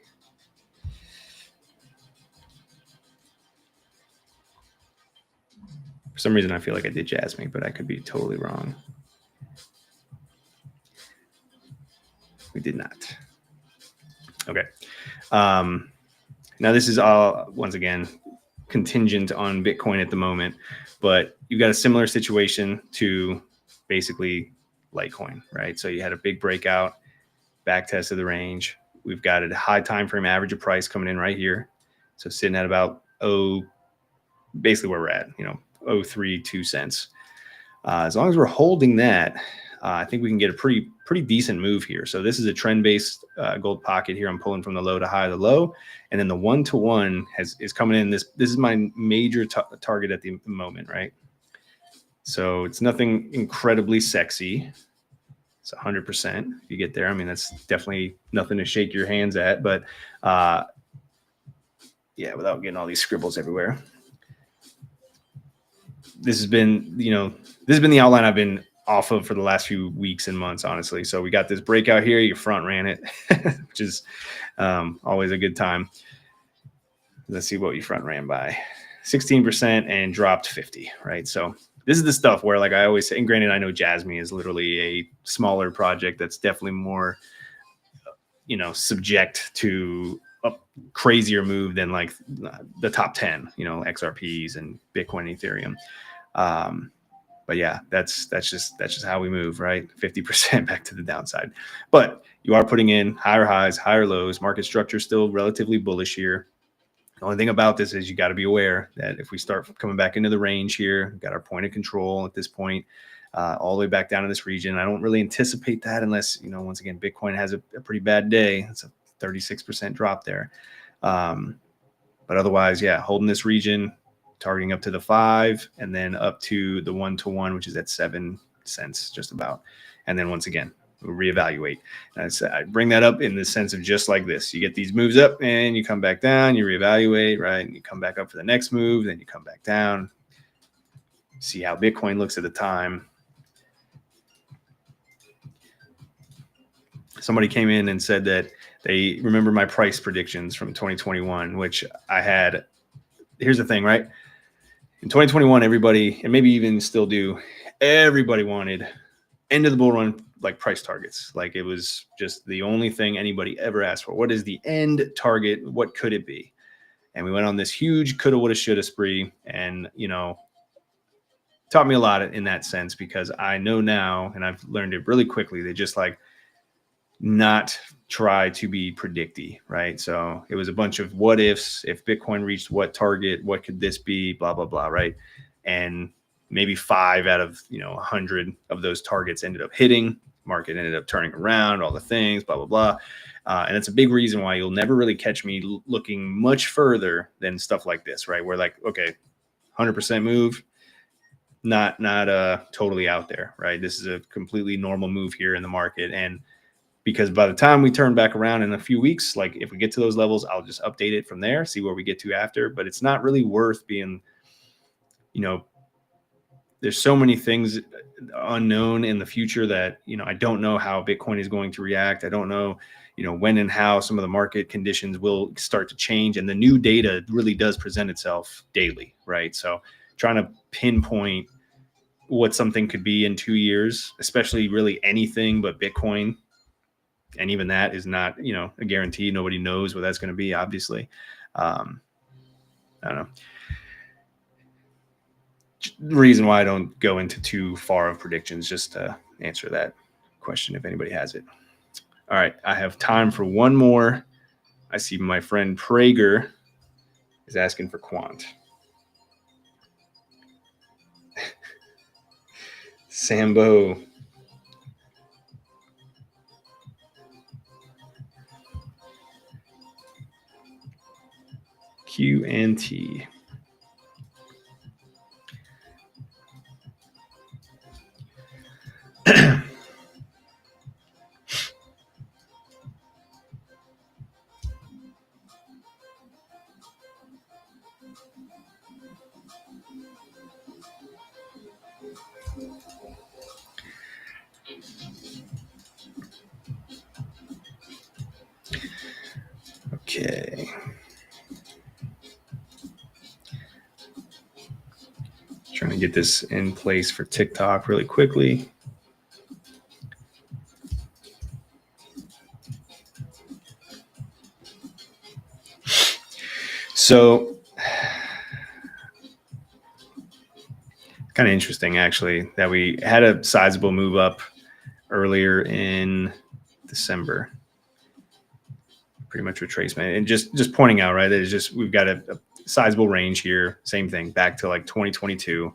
For some reason, I feel like I did Jasmine, but I could be totally wrong. We did not. Okay. Now this is all, once again, contingent on Bitcoin at the moment, but you got a similar situation to basically Litecoin, right? So you had a big breakout, back test of the range. We've got a high time frame average of price coming in right here. So sitting at about basically where we're at, 0.032 cents. As long as we're holding that, I think we can get a pretty decent move here. So this is a trend-based gold pocket here. I'm pulling from the low to high to low, and then the 1-to-1 is coming in. This is my major target at the moment, right? So it's nothing incredibly sexy. It's 100%. If you get there, I mean, that's definitely nothing to shake your hands at. But yeah, without getting all these scribbles everywhere. This has been the outline I've been off of for the last few weeks and months, honestly. So we got this breakout here. You front ran it, which is always a good time. Let's see what you front ran by. 16% and dropped 50, right? So this is the stuff where, like I always say, and granted, I know Jasmine is literally a smaller project that's definitely more, subject to a crazier move than like the top 10, XRPs and Bitcoin, Ethereum. But yeah, that's just how we move, right? 50% back to the downside. But you are putting in higher highs, higher lows. Market structure still relatively bullish here. The only thing about this is you got to be aware that if we start coming back into the range here, we've got our point of control at this point, all the way back down to this region. I don't really anticipate that unless, once again, Bitcoin has a pretty bad day. It's a 36% drop there. But otherwise, yeah, holding this region, targeting up to the 5 and then up to the 1-to-1, which is at 7 cents just about. And then once again, we'll reevaluate. And I bring that up in the sense of just like this. You get these moves up and you come back down, you reevaluate, right? And you come back up for the next move, then you come back down. See how Bitcoin looks at the time. Somebody came in and said that they remember my price predictions from 2021, which I had. Here's the thing, right? In 2021, everybody, and maybe even still do, everybody wanted end of the bull run like price targets. Like it was just the only thing anybody ever asked for. What is the end target? What could it be? And we went on this huge coulda, woulda, shoulda spree, and taught me a lot in that sense, because I know now, and I've learned it really quickly, they just like not try to be predicty, right? So it was a bunch of what ifs. If Bitcoin reached what target, what could this be? Blah, blah, blah, right? And maybe 5 out of 100 of those targets ended up hitting. Market ended up turning around, all the things, blah, blah, blah. And it's a big reason why you'll never really catch me looking much further than stuff like this, right? We're like, okay, 100% move, not totally out there, right? This is a completely normal move here in the market. And because by the time we turn back around in a few weeks, like if we get to those levels, I'll just update it from there, see where we get to after. But it's not really worth being, there's so many things unknown in the future that, I don't know how Bitcoin is going to react. I don't know, when and how some of the market conditions will start to change. And the new data really does present itself daily, right? So trying to pinpoint what something could be in 2 years, especially really anything but Bitcoin, and even that is not, a guarantee. Nobody knows what that's going to be, obviously. I don't know. The reason why I don't go into too far of predictions, just to answer that question if anybody has it. All right, I have time for one more. I see my friend Prager is asking for quant. Sambo. QNT. Okay. Trying to get this in place for TikTok really quickly. So Kind of interesting, actually, that we had a sizable move up earlier in December. Pretty much retracement, and just pointing out, right, that it's just we've got a sizable range here. Same thing back to like 2022.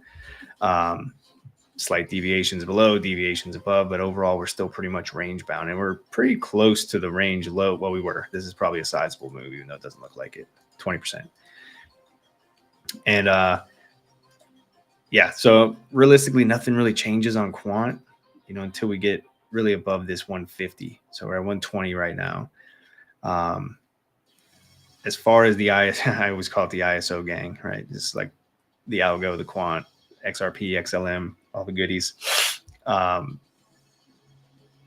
Slight deviations below, deviations above, but overall we're still pretty much range bound, and we're pretty close to the range low. Well, we were. This is probably a sizable move, even though it doesn't look like it. 20%. And yeah, so realistically, nothing really changes on quant, until we get really above this 150. So we're at 120 right now. As far as the I always call it the ISO gang, right? It's like the algo, the quant, XRP, XLM, all the goodies. Yeah,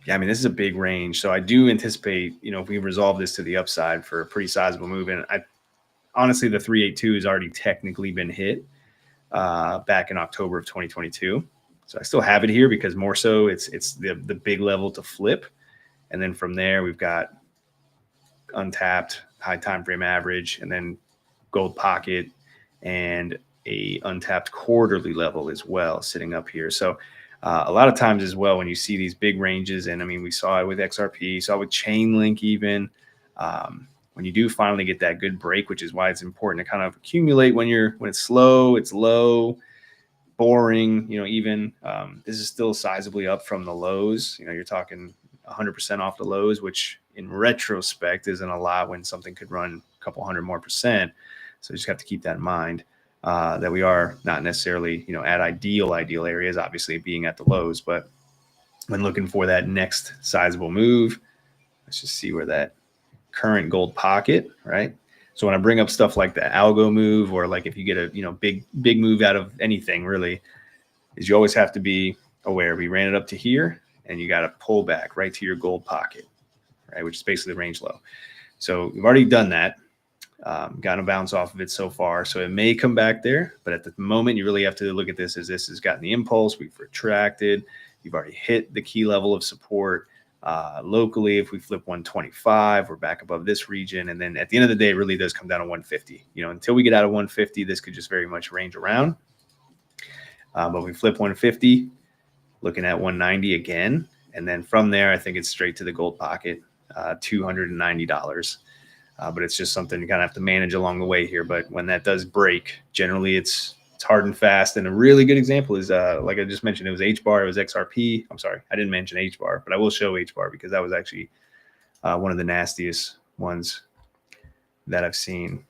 I mean, this is a big range. So I do anticipate, if we resolve this to the upside for a pretty sizable move. And honestly, the 382 has already technically been hit back in October of 2022. So I still have it here because more so it's the big level to flip. And then from there, we've got untapped high time frame average, and then gold pocket and a untapped quarterly level as well sitting up here. So a lot of times as well, when you see these big ranges, and I mean, we saw it with XRP, saw it with Chainlink even, when you do finally get that good break, which is why it's important to kind of accumulate when it's slow, it's low, boring, even this is still sizably up from the lows. You're talking 100% off the lows, which in retrospect isn't a lot when something could run a couple hundred more percent. So you just have to keep that in mind, that we are not necessarily, at ideal areas, obviously being at the lows, but when looking for that next sizable move, let's just see where that current gold pocket, right? So when I bring up stuff like the algo move, or like if you get a, big move out of anything really, is you always have to be aware. We ran it up to here, and you got to pull back right to your gold pocket, right? Which is basically the range low. So we've already done that. Gotten a bounce off of it so far. So it may come back there, but at the moment you really have to look at this as this has gotten the impulse. We've retracted. You've already hit the key level of support. Locally, if we flip 125, we're back above this region. And then at the end of the day, it really does come down to 150. Until we get out of 150, this could just very much range around. But we flip 150, looking at 190 again. And then from there, I think it's straight to the gold pocket, $290. But it's just something you kind of have to manage along the way here. But when that does break, generally it's hard and fast. And a really good example is, like I just mentioned, it was H-bar, it was XRP. I'm sorry, I didn't mention H-bar, but I will show H-bar because that was actually one of the nastiest ones that I've seen.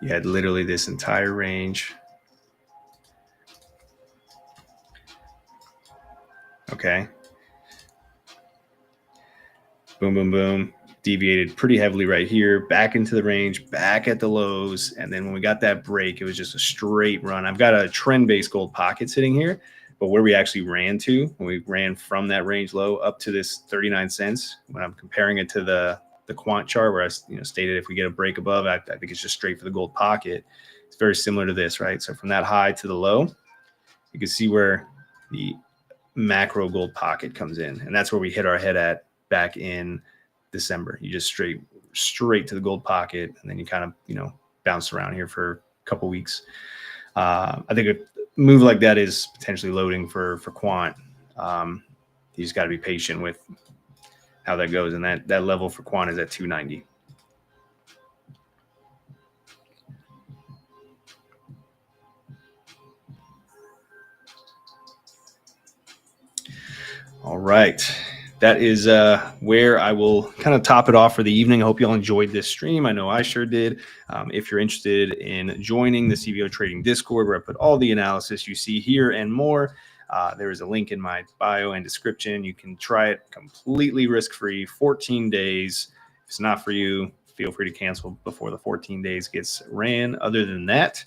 You had literally this entire range. Okay. Boom, boom, boom. Deviated pretty heavily right here, back into the range, back at the lows. And then when we got that break, it was just a straight run. I've got a trend-based gold pocket sitting here, but where we actually ran to, when we ran from that range low up to this 39 cents, when I'm comparing it to the quant chart where I stated if we get a break above, I think it's just straight for the gold pocket. It's very similar to this, right? So from that high to the low, you can see where the macro gold pocket comes in. And that's where we hit our head at back in December. You just straight to the gold pocket, and then you kind of, bounce around here for a couple weeks. I think a move like that is potentially loading for quant. You just got to be patient with how that goes. And that level for quant is at 290. All right. That is where I will kind of top it off for the evening. I hope you all enjoyed this stream. I know I sure did. If you're interested in joining the CVO Trading Discord, where I put all the analysis you see here and more, there is a link in my bio and description. You can try it completely risk-free, 14 days. If it's not for you, feel free to cancel before the 14 days gets ran. Other than that,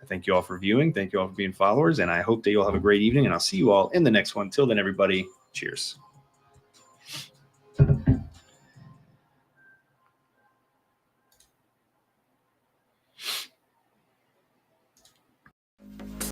thank you all for viewing. Thank you all for being followers. And I hope that you all have a great evening. And I'll see you all in the next one. Till then, everybody, cheers.